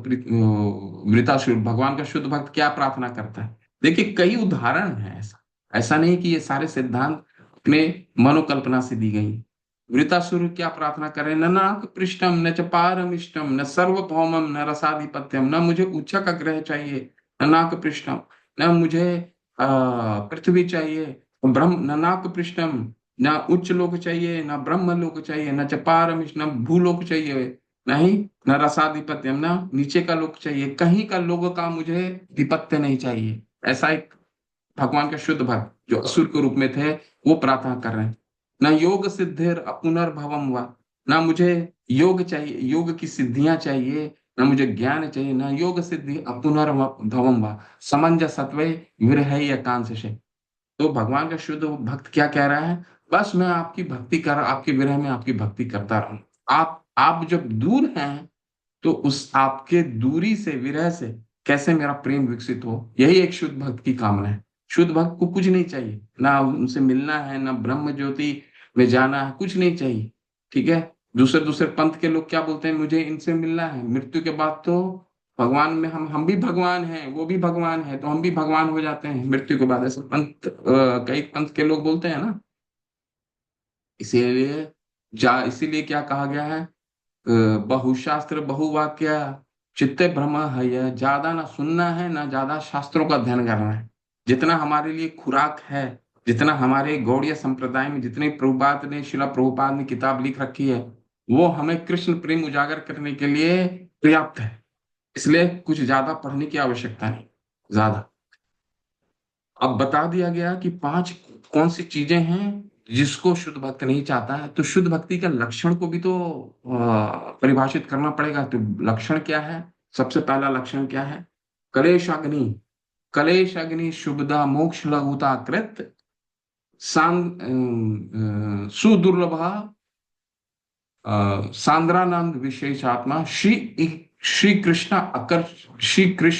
वृतासुर भगवान का शुद्ध भक्त क्या प्रार्थना करता है? देखिए, कई उदाहरण हैं। ऐसा ऐसा नहीं कि ये सारे सिद्धांत अपने मनोकल्पना से दी गई। वृतासुर क्या प्रार्थना करे? न नाक पृष्ठम न च पारमिष्टम न सर्वभौमम न रसाधिपत्यम। न मुझे उच्च का ग्रह चाहिए, न नाक पृष्ठम, न मुझे पृथ्वी चाहिए, ब्रह्म न नाक पृष्ठम, न उच्च लोक चाहिए, न ब्रह्म लोक चाहिए, न च पारमिष्ट, न भूलोक चाहिए, नहीं न रसाधिपत्यम, न नीचे का लोक चाहिए, कहीं का लोक का मुझे अधिपत्य नहीं चाहिए। ऐसा एक भगवान का शुद्ध भक्त जो असुर के रूप में थे वो प्रार्थना कर रहे हैं। न योग सिद्धिर पुनर्भवम व, ना मुझे योग चाहिए, योग की सिद्धियां चाहिए, न मुझे ज्ञान चाहिए, न योग सिद्धि पुनर्भवम व समंजसत्व विरह एकांश से। तो भगवान का शुद्ध भक्त क्या कह रहा है? बस मैं आपकी भक्ति कर, आपके विरह में आपकी भक्ति करता रहूं। आप जब दूर हैं तो उस आपके दूरी से, विरह से कैसे मेरा प्रेम विकसित हो, यही एक शुद्ध भक्त की कामना है। शुद्ध भक्त को कुछ नहीं चाहिए, ना उनसे मिलना है, ना ब्रह्म ज्योति में जाना है, कुछ नहीं चाहिए। ठीक है, दूसरे दूसरे पंथ के लोग क्या बोलते हैं? मुझे इनसे मिलना है, मृत्यु के बाद तो भगवान में हम भी भगवान हैं, वो भी भगवान है, तो हम भी भगवान हो जाते हैं मृत्यु के बाद। ऐसे पंथ, कई पंथ के लोग बोलते हैं ना। इसीलिए इसीलिए क्या कहा गया है? बहुशास्त्र बहुवाक्य चित्ते भ्रम है। यह ज्यादा ना सुनना है, ना ज्यादा शास्त्रों का अध्ययन करना है। जितना हमारे लिए खुराक है, जितना हमारे गौड़ीय संप्रदाय में जितने प्रभुपाद ने, शिला प्रभुपाद ने किताब लिख रखी है, वो हमें कृष्ण प्रेम उजागर करने के लिए पर्याप्त है। इसलिए कुछ ज्यादा पढ़ने की आवश्यकता नहीं ज्यादा। अब बता दिया गया कि 5 कौन सी चीजें हैं जिसको शुद्ध भक्त नहीं चाहता है। तो शुद्ध भक्ति का लक्षण को भी तो परिभाषित करना पड़ेगा। तो लक्षण क्या है? सबसे पहला लक्षण क्या है? कलेश अग्नि, कलेश अग्नि शुभदा मोक्ष लघुता कृत सुदुर्लभा सांद्रानंद विशेषात्मा श्री कृष्ण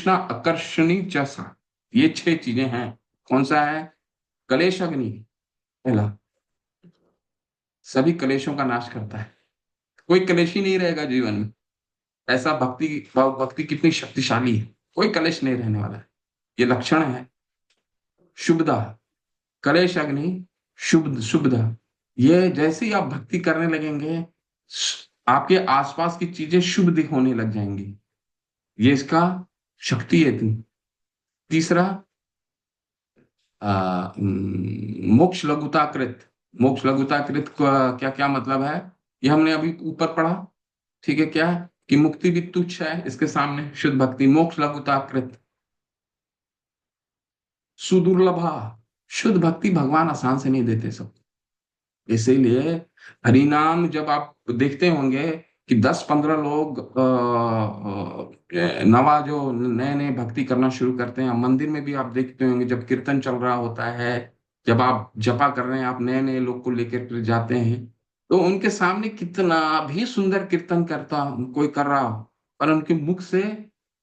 आकर्षणी जैसा। ये 6 चीजें हैं। कौन सा है? कलेश अग्नि पहला, सभी कलेशों का नाश करता है। कोई कलेश ही नहीं रहेगा जीवन में। ऐसा भक्ति, भक्ति कितनी शक्तिशाली है, कोई कलेश नहीं रहने वाला है। ये लक्षण है। शुभदा, कलेश अग्नि शुभदा, ये जैसे ही आप भक्ति करने लगेंगे आपके आसपास की चीजें शुभ दिख होने लग जाएंगी। ये इसका शक्ति है इतनी। तीसरा, मोक्ष लघुताकृत। मोक्ष लघुताकृत का क्या क्या मतलब है? ये हमने अभी ऊपर पढ़ा। ठीक है, क्या है कि मुक्ति भी तुच्छ है इसके सामने शुद्ध भक्ति। मोक्ष लघुताकृत, सुदुर्लभा, शुद्ध भक्ति भगवान आसान से नहीं देते सब। इसीलिए हरिनाम जब आप देखते होंगे कि 10-15 लोग नवा जो नए नए भक्ति करना शुरू करते हैं, मंदिर में भी आप देखते होंगे जब कीर्तन चल रहा होता है, जब आप जपा कर रहे हैं, आप नए नए लोग को लेकर फिर जाते हैं, तो उनके सामने कितना भी सुंदर कीर्तन करता कोई कर रहा हो, पर उनके मुख से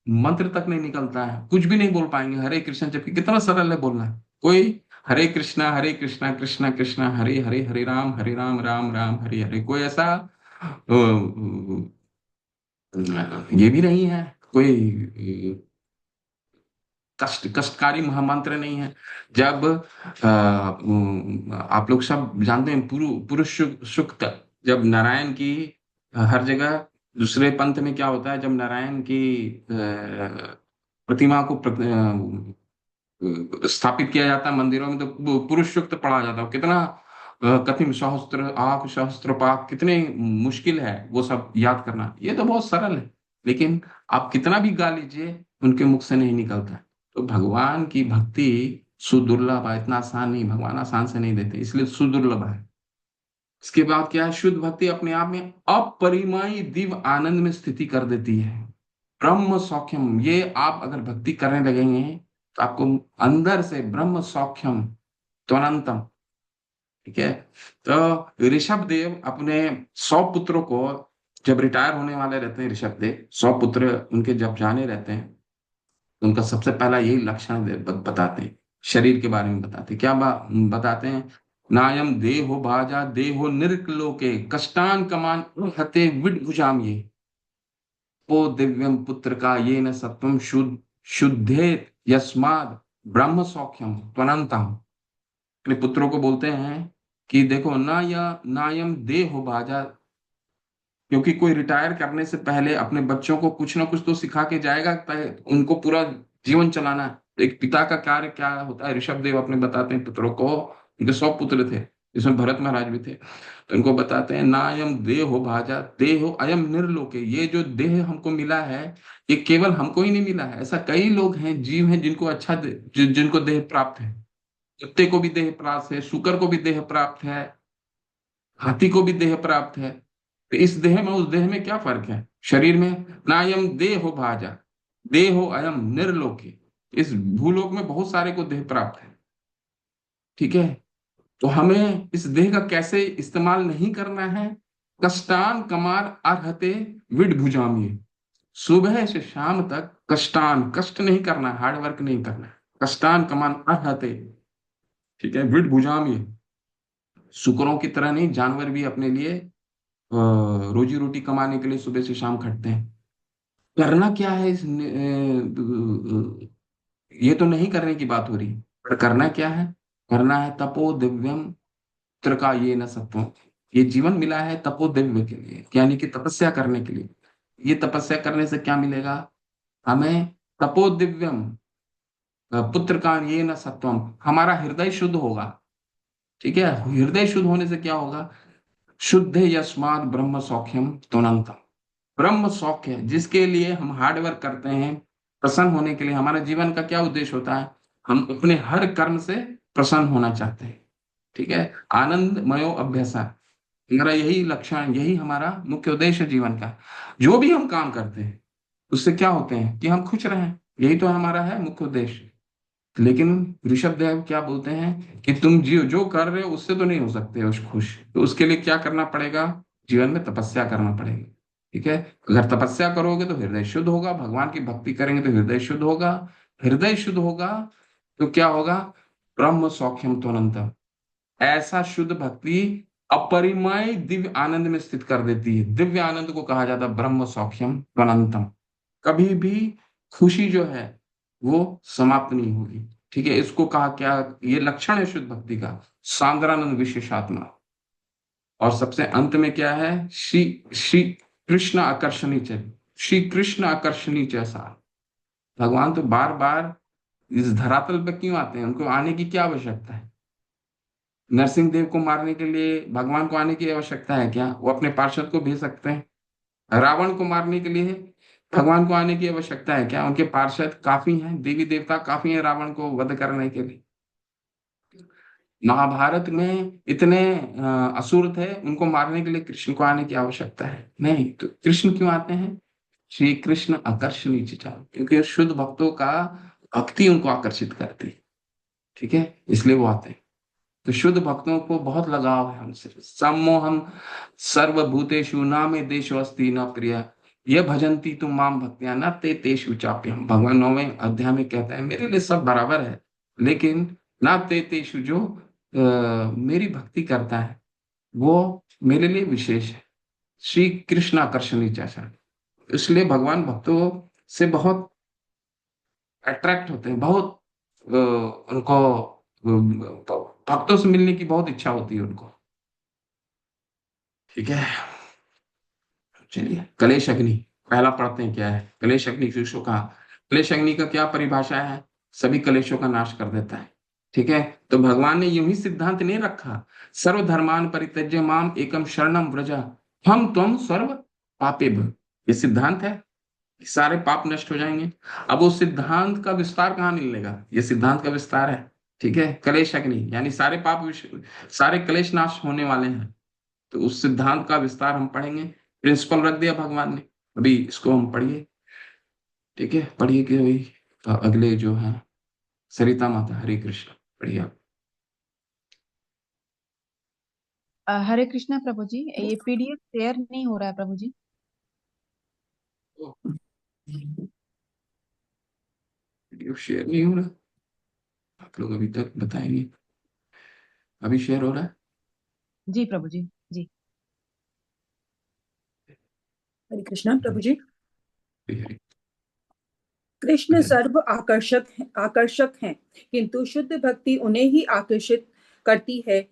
मंत्र तक नहीं निकलता है, कुछ भी नहीं बोल पाएंगे हरे कृष्ण, जबकि कितना सरल है बोलना। कोई हरे कृष्णा कृष्णा कृष्णा हरे हरे, हरे राम राम राम हरे हरे, कोई ऐसा ये भी नहीं है, कोई कष्टकारी महामंत्र नहीं है। जब आप लोग सब जानते हैं पुरुष सुक्त, जब नारायण की हर जगह, दूसरे पंथ में क्या होता है, जब नारायण की प्रतिमा को स्थापित किया जाता है मंदिरों में, तो वो पुरुष सूक्त पढ़ा जाता है। कितना कठिन, सहस्त्र आक सहस्त्र पाक, कितने मुश्किल है वो सब याद करना। ये तो बहुत सरल है, लेकिन आप कितना भी गा लीजिए उनके मुख से नहीं निकलता। तो भगवान की भक्ति सुदुर्लभ है, इतना आसान नहीं, भगवान आसान से नहीं देते, इसलिए सुदुर्लभ है। इसके बाद क्या है, शुद्ध भक्ति अपने आप में अपरिमेय दिव्य आनंद में स्थिति कर देती है। ब्रह्म सौख्यम, ये आप अगर भक्ति करने लगेंगे तो आपको अंदर से ब्रह्म सौख्यम त्वनंतम। ठीक है। तो ऋषभ देव अपने 100 पुत्रों को, जब रिटायर होने वाले रहते हैं ऋषभ देव, 100 पुत्र उनके जब जाने रहते हैं, तो उनका सबसे पहला यही लक्षण बताते हैं, शरीर के बारे में बताते हैं। क्या बताते हैं, नायम देहो भाजा देहो निर्लोके कष्टान कमान हते विड भुजाम ये, ओ दिव्यम पुत्र का ये न सत्वम शुद्धे यस्माद ब्रह्म सौख्यम त्वनंतम। अपने पुत्रों को बोलते हैं कि देखो ना, या नायम देहो भाजा, क्योंकि कोई रिटायर करने से पहले अपने बच्चों को कुछ ना कुछ तो सिखा के जाएगा, उनको पूरा जीवन चलाना है। तो एक पिता का कार्य क्या होता है, ऋषभ देव अपने बताते हैं पुत्रों को, उनके 100 पुत्र थे, जिसमें भरत महाराज भी थे, तो इनको बताते हैं ना अयम देहो भाजा देहो अयम निर्लोके, ये जो देह हमको मिला है, ये केवल हमको ही नहीं मिला है, ऐसा कई लोग हैं, जीव हैं जिनको जिनको देह प्राप्त है। कुत्ते को भी देह प्राप्त है, शुकर को भी देह प्राप्त है, हाथी को भी देह प्राप्त है। तो इस देह में उस देह में क्या फर्क है शरीर में, नायम देहो भाजा देहो अयम निर्लोके, इस भूलोक में बहुत सारे को देह प्राप्त है। ठीक है। तो हमें इस देह का कैसे इस्तेमाल नहीं करना है, कष्टान कमार अर्हते विड भुजामिये, सुबह से शाम तक कष्टान, कष्ट नहीं करना, हार्ड वर्क नहीं करना, कष्टान कमान अर्हते, ठीक है, विड भुजामिये, शुकरों की तरह नहीं, जानवर भी अपने लिए रोजी रोटी कमाने के लिए सुबह से शाम खटते हैं। करना क्या है ये तो नहीं करने की बात हो रही, पर करना क्या है, करना है तपो दिव्यम पुत्र का ये न सत्वम, ये जीवन मिला है तपो दिव्य के लिए, यानी कि तपस्या करने के लिए। ये तपस्या करने से क्या मिलेगा हमें, तपो दिव्यम पुत्र का ये न सत्वम, हमारा हृदय शुद्ध होगा। ठीक है, हृदय शुद्ध होने से क्या होगा, शुद्ध यस्मात् ब्रह्म सौख्यम तुनंतम, ब्रह्म सौख्य, जिसके लिए हम हार्ड वर्क करते हैं प्रसन्न होने के लिए। हमारा जीवन का क्या उद्देश्य होता है, हम अपने हर कर्म से प्रसन्न होना चाहते हैं। ठीक है, आनंदमयो अभ्यासा, हमारा यही लक्षण, यही हमारा मुख्य उद्देश्य जीवन का। जो भी हम काम करते हैं उससे क्या होते हैं कि हम खुश रहें, यही तो हमारा है मुख्य उद्देश्य। लेकिन ऋषभ देव क्या बोलते हैं कि तुम जो कर रहे हो उससे तो नहीं हो सकते उस खुश, तो उसके लिए क्या करना पड़ेगा, जीवन में तपस्या करना पड़ेगा। ठीक है, अगर तपस्या करोगे तो हृदय शुद्ध होगा, भगवान की भक्ति करेंगे तो हृदय शुद्ध होगा, हृदय शुद्ध होगा तो क्या होगा, ब्रह्म सौख्यम त्वनंतम, ऐसा शुद्ध भक्ति अपरिमेय दिव्य आनंद में स्थित कर देती है। दिव्य आनंद को कहा जाता है ब्रह्म सौख्यम त्वनंतम, कभी भी खुशी जो है वो समाप्त नहीं होगी। ठीक है, इसको कहा क्या, ये लक्षण है शुद्ध भक्ति का, सांद्रानंद विशेषात्मा। और सबसे अंत में क्या है, श्री श्री कृष्ण आकर्षणी च, श्री कृष्ण आकर्षणी च सार, भगवान तो बार बार इस धरातल पर क्यों आते हैं, उनको आने की क्या आवश्यकता है। नरसिंह देव को मारने के लिए भगवान को आने की आवश्यकता है क्या, वो अपने पार्षद को भेज सकते हैं। रावण को मारने के लिए भगवान को आने की आवश्यकता है क्या, उनके पार्षद काफी हैं, देवी देवता काफी हैं रावण को वध करने के लिए। महाभारत में इतने असुर थे, उनको मारने के लिए कृष्ण को आने की आवश्यकता है नहीं। तो कृष्ण क्यों आते हैं? श्री कृष्ण आकर्षणीय चाल, क्योंकि शुद्ध भक्तों का भक्ति उनको आकर्षित करती है। ठीक है, इसलिए वो आते हैं। तो शुद्ध भक्तों को बहुत लगाव है हमसे। सम्मोहम सर्वभूतेषु न मे देशो अस्ति न प्रिय, ये भजंती तुम माम भक्त्या न ते तेषु चाप्यहम। भगवान 9वें अध्याय में कहता है मेरे लिए सब बराबर है, लेकिन ना ते तेषु, जो मेरी भक्ति करता है वो मेरे लिए विशेष है। श्री कृष्ण आकर्षणीय चाशा, इसलिए भगवान भक्तों से बहुत अट्रैक्ट होते हैं, बहुत उनको भक्तों से मिलने की बहुत इच्छा होती है उनको। ठीक है, चलिए कलेश अग्नि पहला पढ़ते हैं। क्या है कलेश अग्नि? कृष्ण का कलेश अग्नि का क्या परिभाषा है? सभी कलेशों का नाश कर देता है। ठीक है, तो भगवान ने यूं ही सिद्धांत नहीं रखा, सर्वधर्मान परित्यज्य माम एकम शरणम व्रज हम त्वम सर्व पापेभ्य। ये सिद्धांत है, सारे पाप नष्ट हो जाएंगे। अब उस सिद्धांत का विस्तार कहाँ मिलेगा? ये सिद्धांत का विस्तार है। ठीक है, कलेश अग्नि यानी सारे सारे कलेश नाश होने वाले हैं। तो उस सिद्धांत का विस्तार हम पढ़ेंगे। प्रिंसिपल रख दिया भगवान ने, अभी इसको हम पढ़िए। ठीक है, पढ़िए कि अभी अगले जो है सरिता माता, हरे कृष्ण, पढ़िए आप। हरे कृष्णा प्रभु जी, ये पीडीएफ शेयर नहीं हो रहा है प्रभु जी। वीडियो शेयर नहीं हो रहा? आप लोग अभी तक बताएंगे। अभी शेयर हो रहा है? जी प्रभु जी। जी। हरे कृष्णा प्रभु जी। हरे कृष्ण हरे। सर्व आकर्षक हैं, किंतु शुद्ध भक्ति उन्हें ही आकर्षित करती है।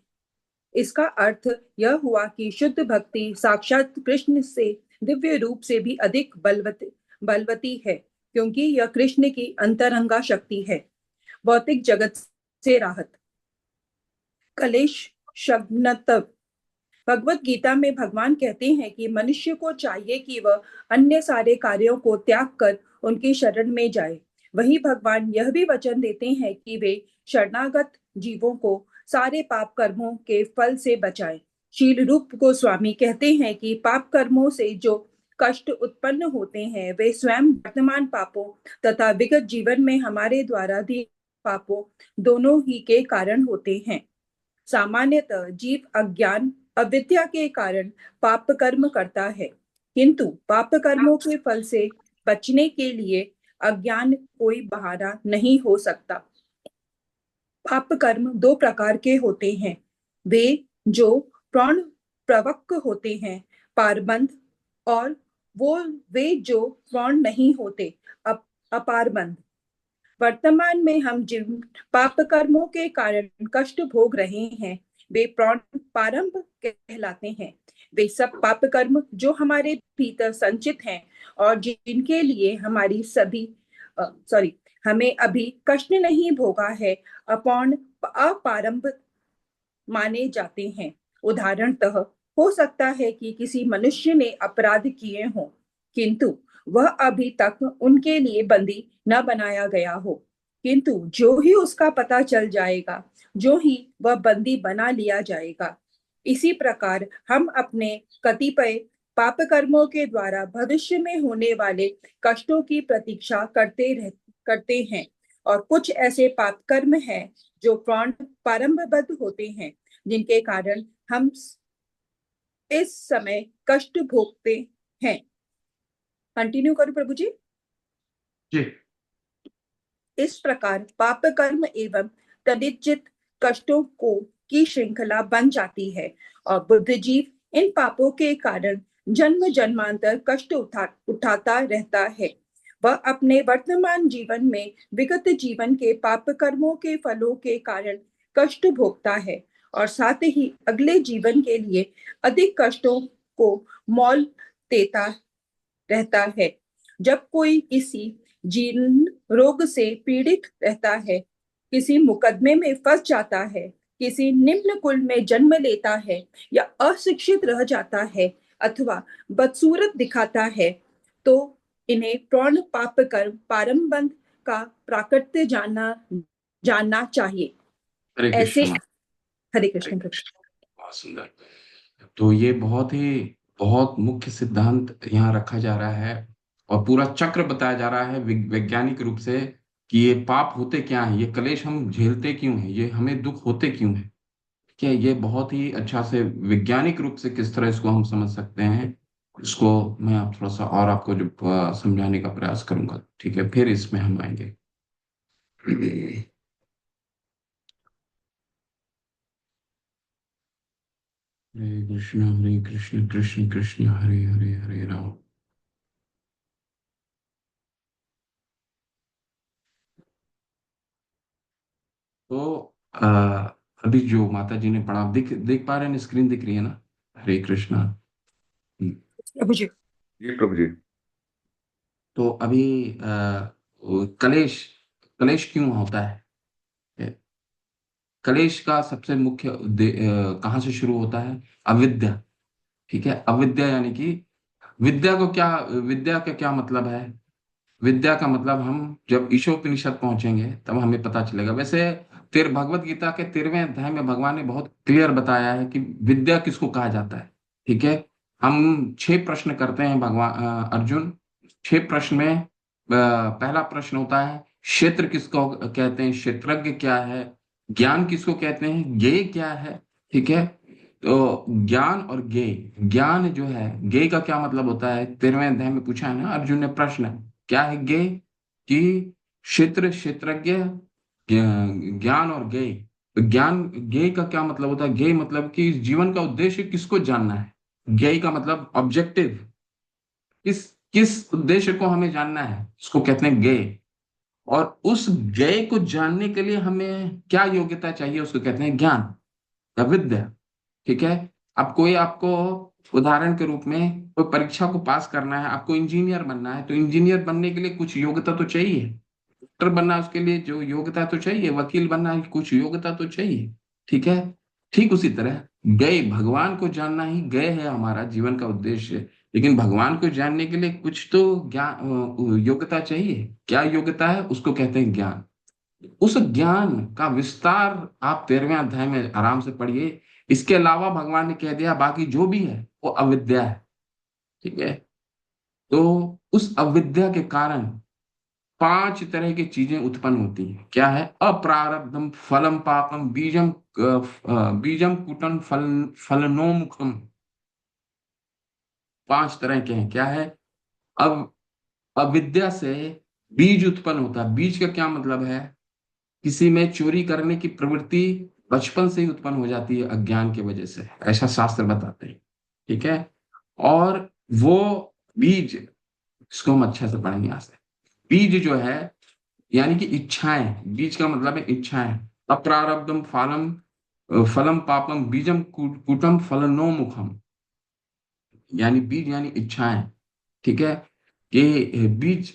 इसका अर्थ यह हुआ कि शुद्ध भक्ति साक्षात कृष्ण से दिव्य रूप से भी अधिक बलवती है, क्योंकि यह कृष्ण की अंतरंगा शक्ति है। भौतिक जगत से राहत। कलेश शग्नतव। भगवत गीता में भगवान कहते हैं कि मनुष्य को चाहिए कि वह अन्य सारे कार्यों को त्याग कर उनकी शरण में जाए। वहीं भगवान यह भी वचन देते हैं कि वे शरणागत जीवों को सारे पाप कर्मों के फल से बचाए। शील रूप गोस्वामी कहते हैं कि पाप कर्मों से जो कष्ट उत्पन्न होते हैं वे स्वयं वर्तमान पापों तथा विगत जीवन में हमारे द्वारा दिए पापों दोनों ही के कारण होते हैं। सामान्यतः जीव अज्ञान अविद्या के कारण पाप कर्म करता है, किंतु पाप कर्मों के फल से बचने के लिए अज्ञान कोई बहाना नहीं हो सकता। पाप कर्म दो प्रकार के होते हैं, वे जो प्राण प्रवक होते हैं पारबंध, और वे जो प्राण नहीं होते अपारबंध। वर्तमान में हम जिन पाप कर्मों के कारण कष्ट भोग रहे हैं वे प्रारंभ कहलाते हैं। वे सब पाप कर्म जो हमारे भीतर संचित हैं और जिनके लिए हमारी सभी सॉरी हमें अभी कष्ट नहीं भोगा है अपारंभ माने जाते हैं। उदाहरणतः हो सकता है कि किसी मनुष्य ने अपराध किए हों, किंतु वह अभी तक उनके लिए बंदी न बनाया गया हो, किंतु जो ही उसका पता चल जाएगा, जो ही वह बंदी बना लिया जाएगा। इसी प्रकार हम अपने कतिपय पाप कर्मों के द्वारा भविष्य में होने वाले कष्टों की प्रतीक्षा करते हैं, और कुछ ऐसे पाप कर्म हैं जो प्रारंभबद्ध होते हैं, जिनके कारण हम इस समय कष्ट भोगते हैं। कंटिन्यू करूं प्रभु जी? जी। इस प्रकार पाप कर्म एवं तदिज्जित कष्टों को की श्रृंखला बन जाती है, और बुद्धिजीव इन पापों के कारण जन्म जन्मांतर कष्ट उठाता रहता है। वह अपने वर्तमान जीवन में विगत जीवन के पाप कर्मों के फलों के कारण कष्ट भोगता है, और साथ ही अगले जीवन के लिए अधिक कष्टों को मोल देता रहता है। जब कोई किसी जीर्ण रोग से पीड़ित रहता है, किसी मुकदमे में फंस जाता है, किसी निम्न कुल में जन्म लेता है, या अशिक्षित रह जाता है, अथवा बदसूरत दिखाता है, तो इन्हें प्राण पाप कर्म पारंबंध का प्राकट्य जानना चाहिए। हरे ऐसे कृष्ण। हरे कृष्ण प्रभु। बहुत सुंदर। तो ये बहुत मुख्य सिद्धांत यहाँ रखा जा रहा है और पूरा चक्र बताया जा रहा है वैज्ञानिक रूप से कि ये पाप होते क्या हैं, ये कलेश हम झेलते क्यों हैं, ये हमें दुख होते क्यों हैं। क्या ये बहुत ही अच्छा से वैज्ञानिक रूप से किस तरह इसको हम समझ सकते हैं, इसको मैं आप थोड़ा सा और आपको जो समझाने का प्रयास करूंगा। ठीक है, फिर इसमें हम आएंगे। हरे कृष्ण कृष्ण कृष्ण हरे हरे, हरे राम। तो अभी जो माता जी ने पढ़ा, देख देख पा रहे हैं, स्क्रीन दिख रही है ना? हरे कृष्णा। प्रभु जी। जी प्रभु जी। तो अभी वो कलेश कलेश क्यों होता है? कलेश का सबसे मुख्य कहाँ से शुरू होता है? अविद्या। ठीक है, अविद्या यानी कि विद्या का क्या मतलब है? विद्या का मतलब हम जब ईशोपनिषद पहुंचेंगे तब हमें पता चलेगा। वैसे भगवत गीता के 13वें अध्याय में भगवान ने बहुत क्लियर बताया है कि विद्या किसको कहा जाता है। ठीक है, हम 6 प्रश्न करते हैं भगवान अर्जुन। 6 प्रश्न में पहला प्रश्न होता है क्षेत्र किसको कहते हैं, क्षेत्रज्ञ क्या है, ज्ञान किसको कहते हैं, ज्ञेय क्या है। ठीक है, तो ज्ञान और ज्ञेय, ज्ञान जो है, ज्ञेय का क्या मतलब होता है? 13वें अध्याय में पूछा है ना अर्जुन ने प्रश्न, क्या है ज्ञेय? कि क्षेत्र, क्षेत्रज्ञ, ज्ञान और ज्ञेय। तो ज्ञान, ज्ञेय का क्या मतलब होता है? ज्ञेय मतलब कि इस जीवन का उद्देश्य किसको जानना है। ज्ञेय का मतलब ऑब्जेक्टिव, किस किस उद्देश्य को हमें जानना है, इसको कहते हैं ज्ञेय। और उस ज्ञेय को जानने के लिए हमें क्या योग्यता चाहिए, उसको कहते हैं ज्ञान या विद्या। ठीक है, अब कोई आपको, उदाहरण के रूप में कोई परीक्षा को पास करना है, आपको इंजीनियर बनना है, तो इंजीनियर बनने के लिए कुछ योग्यता तो चाहिए। डॉक्टर बनना है उसके लिए जो योग्यता तो चाहिए, वकील बनना है कुछ योग्यता तो चाहिए। ठीक है, ठीक उसी तरह गए भगवान को जानना ही गए है हमारा जीवन का उद्देश्य। लेकिन भगवान को जानने के लिए कुछ तो ज्ञान, योग्यता चाहिए। क्या योग्यता है? उसको कहते हैं ज्ञान। उस ज्ञान का विस्तार आप 13वें अध्याय में आराम से पढ़िए। इसके अलावा भगवान ने कह दिया बाकी जो भी है वो अविद्या है। ठीक है, तो उस अविद्या के कारण 5 तरह की चीजें उत्पन्न होती हैं। क्या है? अप्रारब्धम फलम पापम बीजम कुटम फलनोमुखम। 5 तरह के हैं। क्या है? अब अविद्या से बीज उत्पन्न होता है। बीज का क्या मतलब है? किसी में चोरी करने की प्रवृत्ति बचपन से ही उत्पन्न हो जाती है अज्ञान की वजह से, ऐसा शास्त्र बताते हैं। ठीक है, और वो बीज, इसको हम अच्छे से पढ़ेंगे यहाँ से। बीज जो है यानी कि इच्छाएं, बीज का मतलब है इच्छाएं। अप्रारब्धम फलम फलम पापम बीजम कुटम फलनो मुखम। यानी बीज यानी इच्छाएं। ठीक है, ये बीज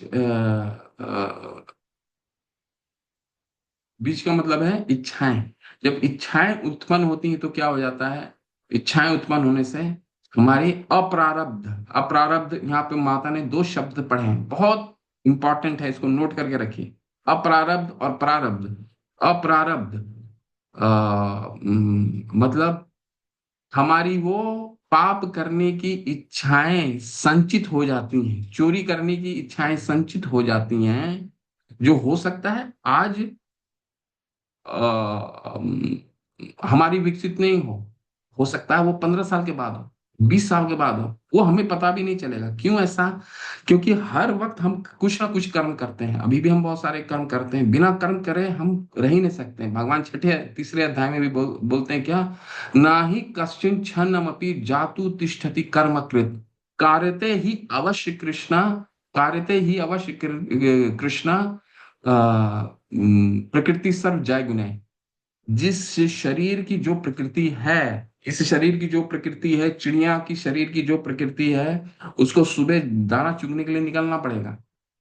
बीज का मतलब है इच्छाएं। जब इच्छाएं उत्पन्न होती हैं तो क्या हो जाता है? इच्छाएं उत्पन्न होने से हमारी अप्रारब्ध, अप्रारब्ध यहाँ पे माता ने 2 शब्द पढ़े हैं, बहुत इंपॉर्टेंट है, इसको नोट करके रखिए। अप्रारब्ध और प्रारब्ध। अप्रारब्ध मतलब हमारी वो पाप करने की इच्छाएं संचित हो जाती हैं, चोरी करने की इच्छाएं संचित हो जाती हैं, जो हो सकता है आज हमारी विकसित नहीं हो सकता है वो 15 साल के बाद हो, 20 साल के बाद हो, वो हमें पता भी नहीं चलेगा। क्यों ऐसा? क्योंकि हर वक्त हम कुछ ना कुछ कर्म करते हैं। अभी भी हम बहुत सारे कर्म करते हैं, बिना कर्म करे हम रह ही नहीं सकते हैं। भगवान तीसरे अध्याय में भी बोलते हैं क्या? ना ही कश्चिन क्षणमपि जातु तिष्ठति कर्मकृत कार्यते ही अवश्य कृष्णा, कार्यते ही अवश्य कृष्णा प्रकृति सर्व जय गुण। जिस शरीर की जो प्रकृति है, इस शरीर की जो प्रकृति है, चिड़िया की शरीर की जो प्रकृति है, उसको सुबह दाना चुगने के लिए निकलना पड़ेगा।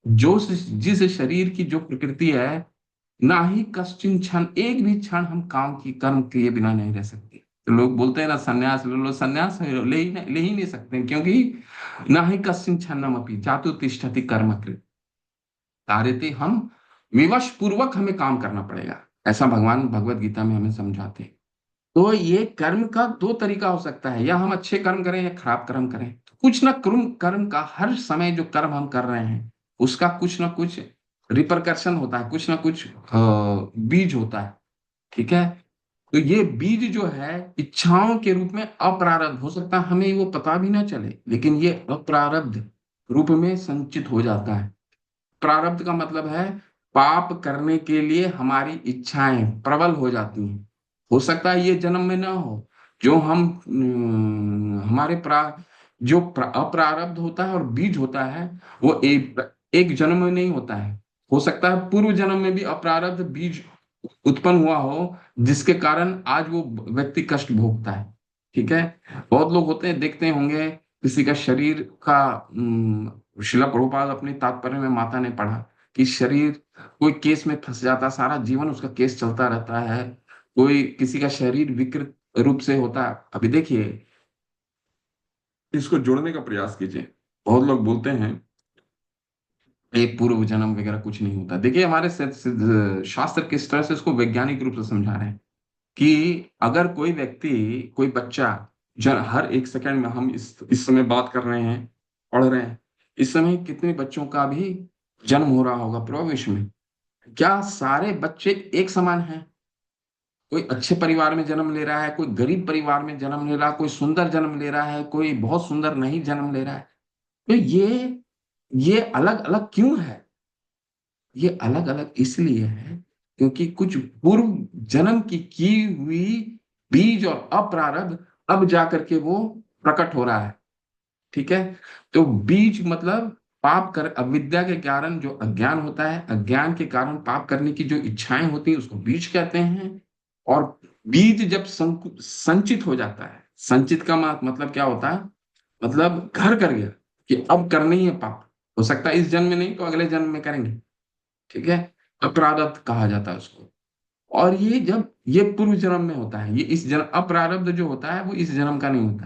जिस शरीर की जो प्रकृति है, ना ही कश्चिन क्षण, एक भी क्षण हम काम की कर्म किए बिना नहीं रह सकते। तो लोग बोलते हैं ना संन्यास ले लो, संन्यास ले ही नहीं सकते, क्योंकि ना ही कश्चिन क्षणम अपि जातु तिष्ठति कर्मकृत कार्यते, हम विवश पूर्वक हमें काम करना पड़ेगा। ऐसा भगवान भगवत गीता में हमें समझाते हैं। तो ये कर्म का दो तरीका हो सकता है, या हम अच्छे कर्म करें या खराब कर्म करें। तो कुछ ना कर्म कर्म का हर समय जो कर्म हम कर रहे हैं उसका कुछ ना कुछ रिपरकर्शन होता है, कुछ ना कुछ बीज होता है। ठीक है। तो ये बीज जो है इच्छाओं के रूप में अप्रारब्ध हो सकता है, हमें वो पता भी ना चले, लेकिन ये अप्रारब्ध रूप में संचित हो जाता है। प्रारब्ध का मतलब है पाप करने के लिए हमारी इच्छाएं प्रबल हो जाती हैं। हो सकता है ये जन्म में ना हो, जो हम हमारे अप्रारब्ध होता है और बीज होता है वो एक जन्म में नहीं होता है। हो सकता है पूर्व जन्म में भी अप्रारब्ध बीज उत्पन्न हुआ हो, जिसके कारण आज वो व्यक्ति कष्ट भोगता है। ठीक है। बहुत लोग होते हैं, देखते होंगे किसी का शरीर का शिला प्रभुपाद अपने तात्पर्य में माता ने पढ़ा कि शरीर कोई केस में फंस जाता, सारा जीवन उसका केस चलता रहता है। कोई किसी का शरीर विकृत रूप से होता है। अभी देखिए, इसको जोड़ने का प्रयास कीजिए। बहुत लोग बोलते हैं एक पूर्व जन्म वगैरह कुछ नहीं होता। देखिए हमारे शास्त्र किस तरह से इसको वैज्ञानिक रूप से समझा रहे हैं कि अगर कोई व्यक्ति, कोई बच्चा हर एक सेकंड में, हम इस समय बात कर रहे हैं, पढ़ रहे हैं, इस समय कितने बच्चों का भी जन्म हो रहा होगा पूरे विश्व में। क्या सारे बच्चे एक समान हैं? कोई अच्छे परिवार में जन्म ले रहा है, कोई गरीब परिवार में जन्म ले रहा है, कोई सुंदर जन्म ले रहा है, कोई बहुत सुंदर नहीं जन्म ले रहा है। तो ये अलग अलग क्यों है? ये अलग अलग इसलिए है क्योंकि कुछ पूर्व जन्म की हुई बीज और अप्रारब्ध अब जाकर के वो प्रकट हो रहा है। ठीक है। तो बीज मतलब पाप कर, अविद्या के कारण जो अज्ञान होता है, अज्ञान के कारण पाप करने की जो इच्छाएं होती है उसको बीज कहते हैं। और बीज जब संचित हो जाता है, संचित का मतलब क्या होता है? मतलब घर कर गया कि अब करना ही है पाप। हो सकता है इस जन्म में नहीं तो अगले जन्म में करेंगे। ठीक है। अप्रारब्ध कहा जाता है उसको। और ये जब ये पूर्व जन्म में होता है, ये इस जन्म, अप्रारब्ध जो होता है वो इस जन्म का नहीं होता,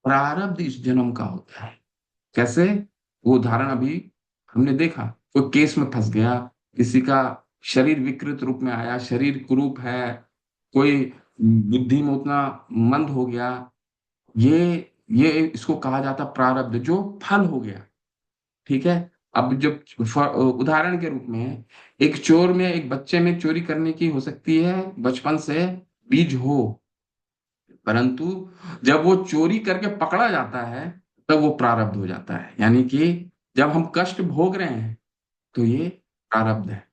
प्रारब्ध इस जन्म का होता है। कैसे? वो उदाहरण अभी हमने देखा, कोई केस में फंस गया, किसी का शरीर विकृत रूप में आया, शरीर कुरूप है, कोई बुद्धि में उतना मंद हो गया, ये ये इसको कहा जाता प्रारब्ध जो फल हो गया। ठीक है। अब जब उदाहरण के रूप में एक चोर में, एक बच्चे में चोरी करने की हो सकती है बचपन से बीज हो, परंतु जब वो चोरी करके पकड़ा जाता है तब वो प्रारब्ध हो जाता है। यानी कि जब हम कष्ट भोग रहे हैं तो ये प्रारब्ध है।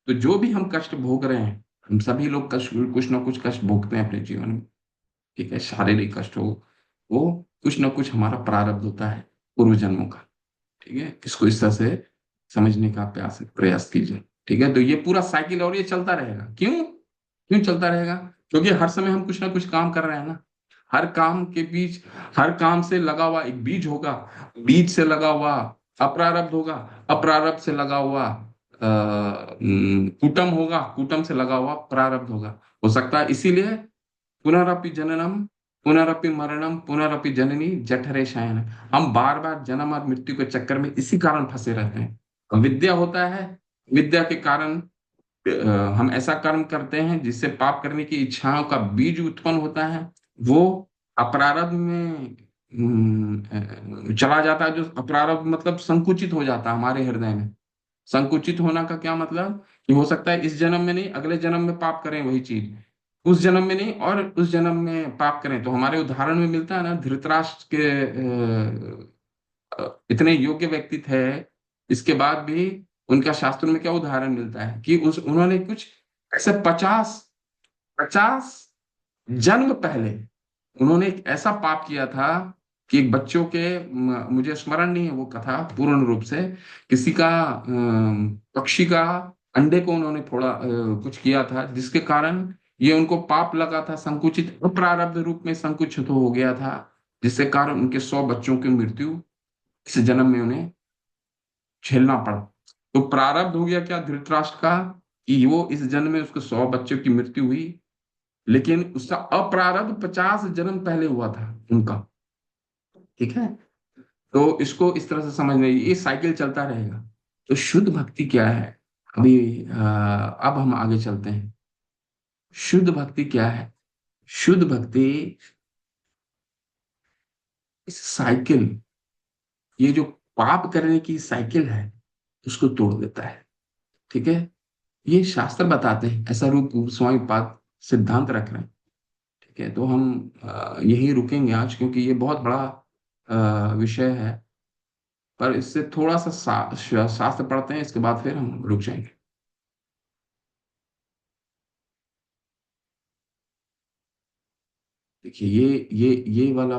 तो जो भी हम कष्ट भोग रहे हैं, हम सभी लोग कष्ट, कुछ ना कुछ कष्ट भोगते हैं अपने जीवन में। ठीक है। शारीरिक कष्ट हो, वो कुछ ना कुछ हमारा प्रारब्ध होता है पूर्व जन्मों का। ठीक है। इसको इस तरह से समझने का प्रयास प्रयास कीजिए। ठीक है। तो ये पूरा साइकिल और ये चलता रहेगा। क्यों क्यों चलता रहेगा? क्योंकि हर समय हम कुछ ना कुछ काम कर रहे हैं ना। हर काम के बीच, हर काम से लगा हुआ एक बीज होगा, बीज से लगा हुआ अप्रारब्ध होगा, अप्रारब्ध से लगा हुआ कुटम होगा, कुटम से लगा हुआ प्रारब्ध होगा। हो सकता है इसीलिए पुनरपि जननम पुनरपि मरणम पुनरपि जननी जठरे शयन, हम बार बार जन्म और मृत्यु के चक्कर में इसी कारण फंसे रहते हैं। विद्या होता है, विद्या के कारण हम ऐसा कर्म करते हैं जिससे पाप करने की इच्छाओं का बीज उत्पन्न होता है। वो अपरारब्ध में चला जाता है। जो अपरारब्ध मतलब संकुचित हो जाता है हमारे हृदय में। संकुचित होना का क्या मतलब? कि हो सकता है इस जन्म में नहीं, अगले जन्म में पाप करें वही चीज, उस जन्म में नहीं और उस जन्म में पाप करें। तो हमारे उदाहरण में मिलता है ना, धृतराष्ट्र के इतने योग्य व्यक्ति थे, इसके बाद भी उनका शास्त्रों में क्या उदाहरण मिलता है कि उन्होंने कुछ ऐसे 50 जन्म पहले उन्होंने एक ऐसा पाप किया था कि एक बच्चों के मुझे स्मरण नहीं है वो कथा पूर्ण रूप से, किसी का पक्षी का अंडे को उन्होंने फोड़ा, कुछ किया था जिसके कारण ये उनको पाप लगा था, संकुचित प्रारब्ध रूप में संकुचित हो गया था, जिसके कारण उनके 100 बच्चों की मृत्यु इस जन्म में उन्हें झेलना पड़ा। तो प्रारब्ध हो गया क्या धृतराष्ट्र का, कि वो इस जन्म में उसके 100 बच्चों की मृत्यु हुई, लेकिन उसका अप्रारब्ध 50 जन्म पहले हुआ था उनका। ठीक है। तो इसको इस तरह से समझना, ये साइकिल चलता रहेगा। तो शुद्ध भक्ति क्या है? अभी अब हम आगे चलते हैं। शुद्ध भक्ति क्या है? शुद्ध भक्ति इस साइकिल, ये जो पाप करने की साइकिल है, उसको तोड़ देता है। ठीक है, ये शास्त्र बताते हैं, ऐसा रूप गोस्वामी पाद सिद्धांत रख रहे हैं। ठीक है, तो हम यहीं रुकेंगे आज, क्योंकि ये बहुत बड़ा विषय है। पर इससे थोड़ा सा शास्त्र पढ़ते हैं, इसके बाद फिर हम रुक जाएंगे। देखिए, ये वाला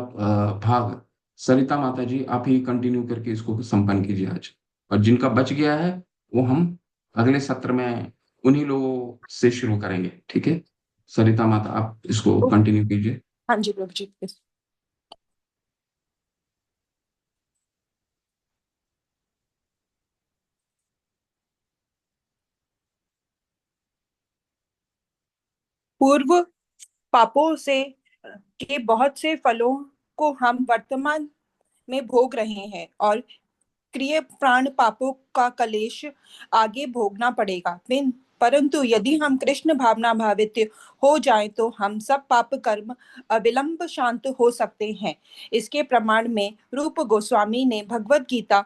भाग सरिता माता जी आप ही कंटिन्यू करके इसको संपन्न कीजिए आज। और जिनका बच गया है वो हम अगले सत्र में उन्हीं लोगों से शुरू करेंगे। ठीक है, सरिता माता आप इसको कंटिन्यू कीजिए। हाँ जी प्रभु जी। पूर्व पापों से के बहुत से फलों को हम वर्तमान में भोग रहे हैं और क्रिय प्राण पापों का कलेश आगे भोगना पड़ेगा। परंतु यदि हम कृष्ण भावना भावित हो जाएं तो हम सब पाप कर्म अविलंब शांत हो सकते हैं। इसके प्रमाण में रूप गोस्वामी ने भगवत गीता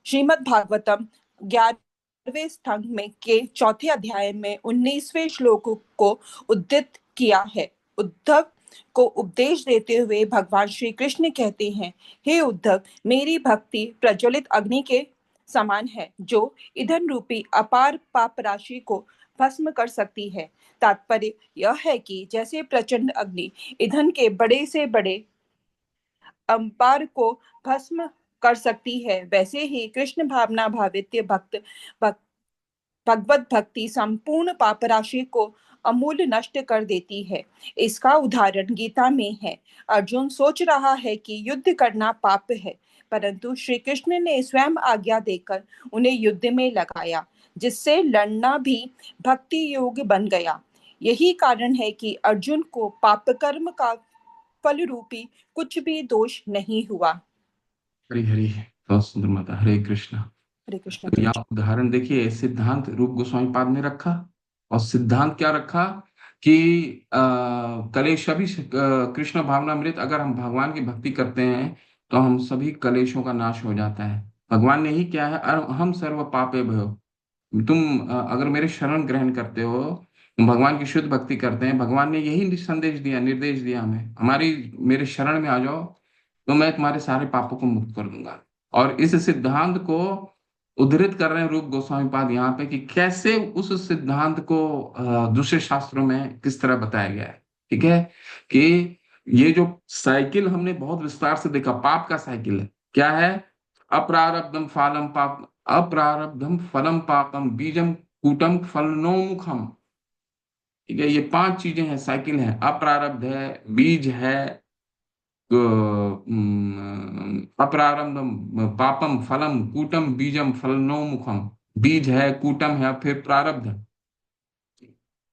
श्रीमद् भागवतम 11वें स्कंध में के चौथे अध्याय में 19वें श्लोक को उद्धृत किया है। उद्धव को उपदेश देते हुए भगवान श्री कृष्ण कहते हैं, हे उद्धव, मेरी भक्ति प्रज्वलित अग्नि के समान है जो ईंधन रूपी अपार पाप राशि को भस्म कर सकती है। तात्पर्य यह है कि जैसे प्रचंड अग्नि ईंधन के बड़े से बड़े अंबार को भस्म कर सकती है, वैसे ही कृष्ण भावना भावित भक्त भगवत भक्ति संपूर्ण पाप राशि को अमूल्य नष्ट कर देती है। इसका उदाहरण गीता में है। अर्जुन सोच रहा है कि युद्ध करना पाप है, परंतु श्री कृष्ण ने स्वयं आज्ञा देकर उन्हें युद्ध में लगाया, जिससे लड़ना भी भक्ति योग बन गया। यही कारण है कि अर्जुन को पाप कर्म का फल रूपी कुछ भी दोष नहीं हुआ। हरी हरी, बहुत सुंदर माता, हरे कृष्णा। हरे कृष्ण तो प्रभु यहाँ जी। उदाहरण देखिए, सिद्धांत रूप गोस्वामी पाद ने रखा। और सिद्धांत क्या रखा कि कलेश सभी कृष्ण भावनामृत, अगर हम भगवान की भक्ति करते हैं तो हम सभी कलेशों का नाश हो जाता है। भगवान ने ही क्या है, हम सर्व पापे भयो। तुम अगर मेरे शरण ग्रहण करते हो, तुम भगवान की शुद्ध भक्ति करते हैं, भगवान ने यही संदेश दिया, निर्देश दिया हमें, हमारी मेरे शरण में आ जाओ तो मैं तुम्हारे सारे पापों को मुक्त कर दूंगा। और इस सिद्धांत को उद्धृत कर रहे हैं रूप गोस्वामी पाद यहाँ पे, कि कैसे उस सिद्धांत को दूसरे शास्त्रों में किस तरह बताया गया है। ठीक है, कि ये जो साइकिल हमने बहुत विस्तार से देखा, पाप का साइकिल है, क्या है, अप्रारब्धम फलम पाप, अप्रारब्धम फलम पापम बीजम कूटम फलनोमुखम। ठीक है, ये पांच चीजें हैं, साइकिल है, अप्रारब्ध है, बीज है, अप्रारब्धम पापम फलम कूटम बीजम फलनोमुखम। बीज है, कूटम है, फिर प्रारब्ध है।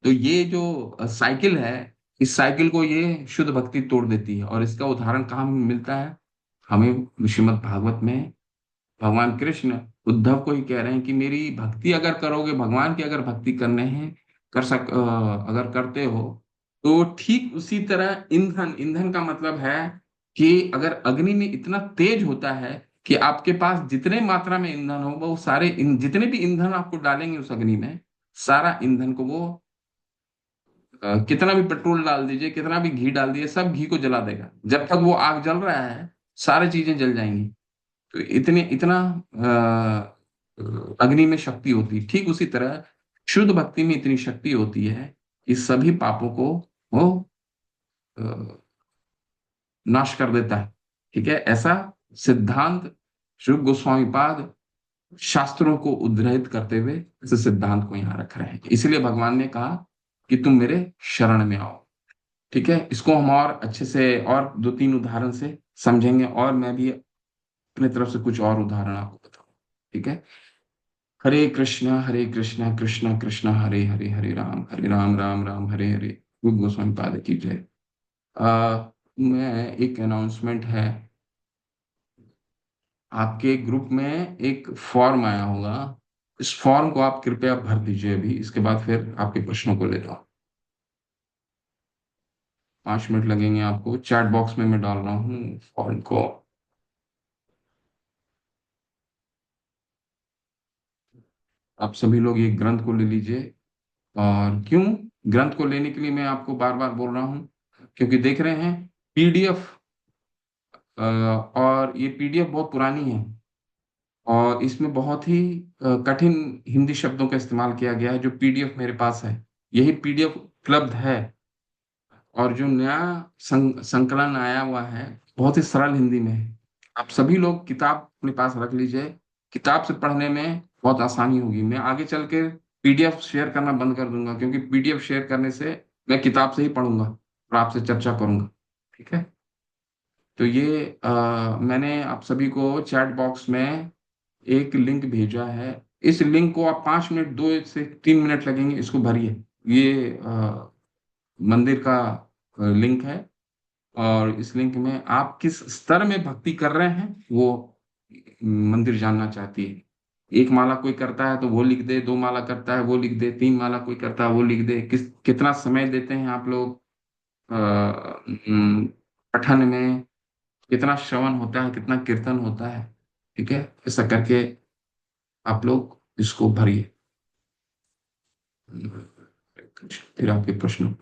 तो ये जो साइकिल है, इस साइकिल को ये शुद्ध भक्ति तोड़ देती है। और इसका उदाहरण कहाँ मिलता है हमें, श्रीमद् भागवत में। भगवान कृष्ण उद्धव को ही कह रहे हैं कि मेरी भक्ति अगर करोगे, भगवान की अगर भक्ति करने हैं, अगर करते हो, तो ठीक उसी तरह ईंधन, ईंधन का मतलब है कि अगर अग्नि में इतना तेज होता है कि आपके पास जितने मात्रा में ईंधन हो, वो सारे जितने भी ईंधन आपको डालेंगे उस अग्नि में, सारा ईंधन को वो कितना भी पेट्रोल डाल दीजिए, कितना भी घी डाल दीजिए, सब घी को जला देगा। जब तक वो आग जल रहा है, सारी चीजें जल जाएंगी। तो इतना अग्नि में शक्ति होती है। ठीक उसी तरह शुद्ध भक्ति में इतनी शक्ति होती है कि सभी पापों को वो अ, नाश कर देता है। ठीक है, ऐसा सिद्धांत शुभ गोस्वामी पाद शास्त्रों को उद्धृत करते हुए इस सिद्धांत को यहाँ रख रहे हैं। इसलिए भगवान ने कहा कि तुम मेरे शरण में आओ। ठीक है, इसको हम और अच्छे से और दो तीन उदाहरण से समझेंगे, और मैं भी अपनी तरफ से कुछ और उदाहरण आपको बताऊं। ठीक है, हरे कृष्णा कृष्णा कृष्णा हरे हरे, हरे राम राम राम हरे हरे। रूप गोस्वामी पाद की जय। मैं एक अनाउंसमेंट है, आपके ग्रुप में एक फॉर्म आया होगा, इस फॉर्म को आप कृपया भर दीजिए अभी, इसके बाद फिर आपके प्रश्नों को लेता हूं। 5 मिनट लगेंगे आपको। चैट बॉक्स में मैं डाल रहा हूँ फॉर्म को। आप सभी लोग ये ग्रंथ को ले लीजिए। और क्यों ग्रंथ को लेने के लिए मैं आपको बार बार बोल रहा हूँ, क्योंकि देख रहे हैं पीडीएफ, और ये पीडीएफ बहुत पुरानी है और इसमें बहुत ही कठिन हिंदी शब्दों का इस्तेमाल किया गया है। जो पीडीएफ मेरे पास है, यही पीडीएफ उपलब्ध है। और जो नया संकलन आया हुआ है, बहुत ही सरल हिंदी में है। आप सभी लोग किताब अपने पास रख लीजिए। किताब से पढ़ने में बहुत आसानी होगी। मैं आगे चल के पीडीएफ शेयर करना बंद कर दूंगा, क्योंकि पीडीएफ शेयर करने से मैं किताब से ही पढ़ूंगा और आपसे चर्चा करूंगा। ठीक है। तो ये मैंने आप सभी को चैट बॉक्स में एक लिंक भेजा है। इस लिंक को आप 5 मिनट, 2 से 3 मिनट लगेंगे, इसको भरिए। ये मंदिर का लिंक है, और इस लिंक में आप किस स्तर में भक्ति कर रहे हैं वो मंदिर जानना चाहती है। एक माला कोई करता है तो वो लिख दे, 2 माला करता है वो लिख दे, 3 माला कोई करता है वो लिख दे। कितना समय देते हैं आप लोग पठन में, कितना श्रवण होता है, कितना कीर्तन होता है। ठीक है, ऐसा करके आप लोग इसको भरिए। फिर आपके प्रश्न।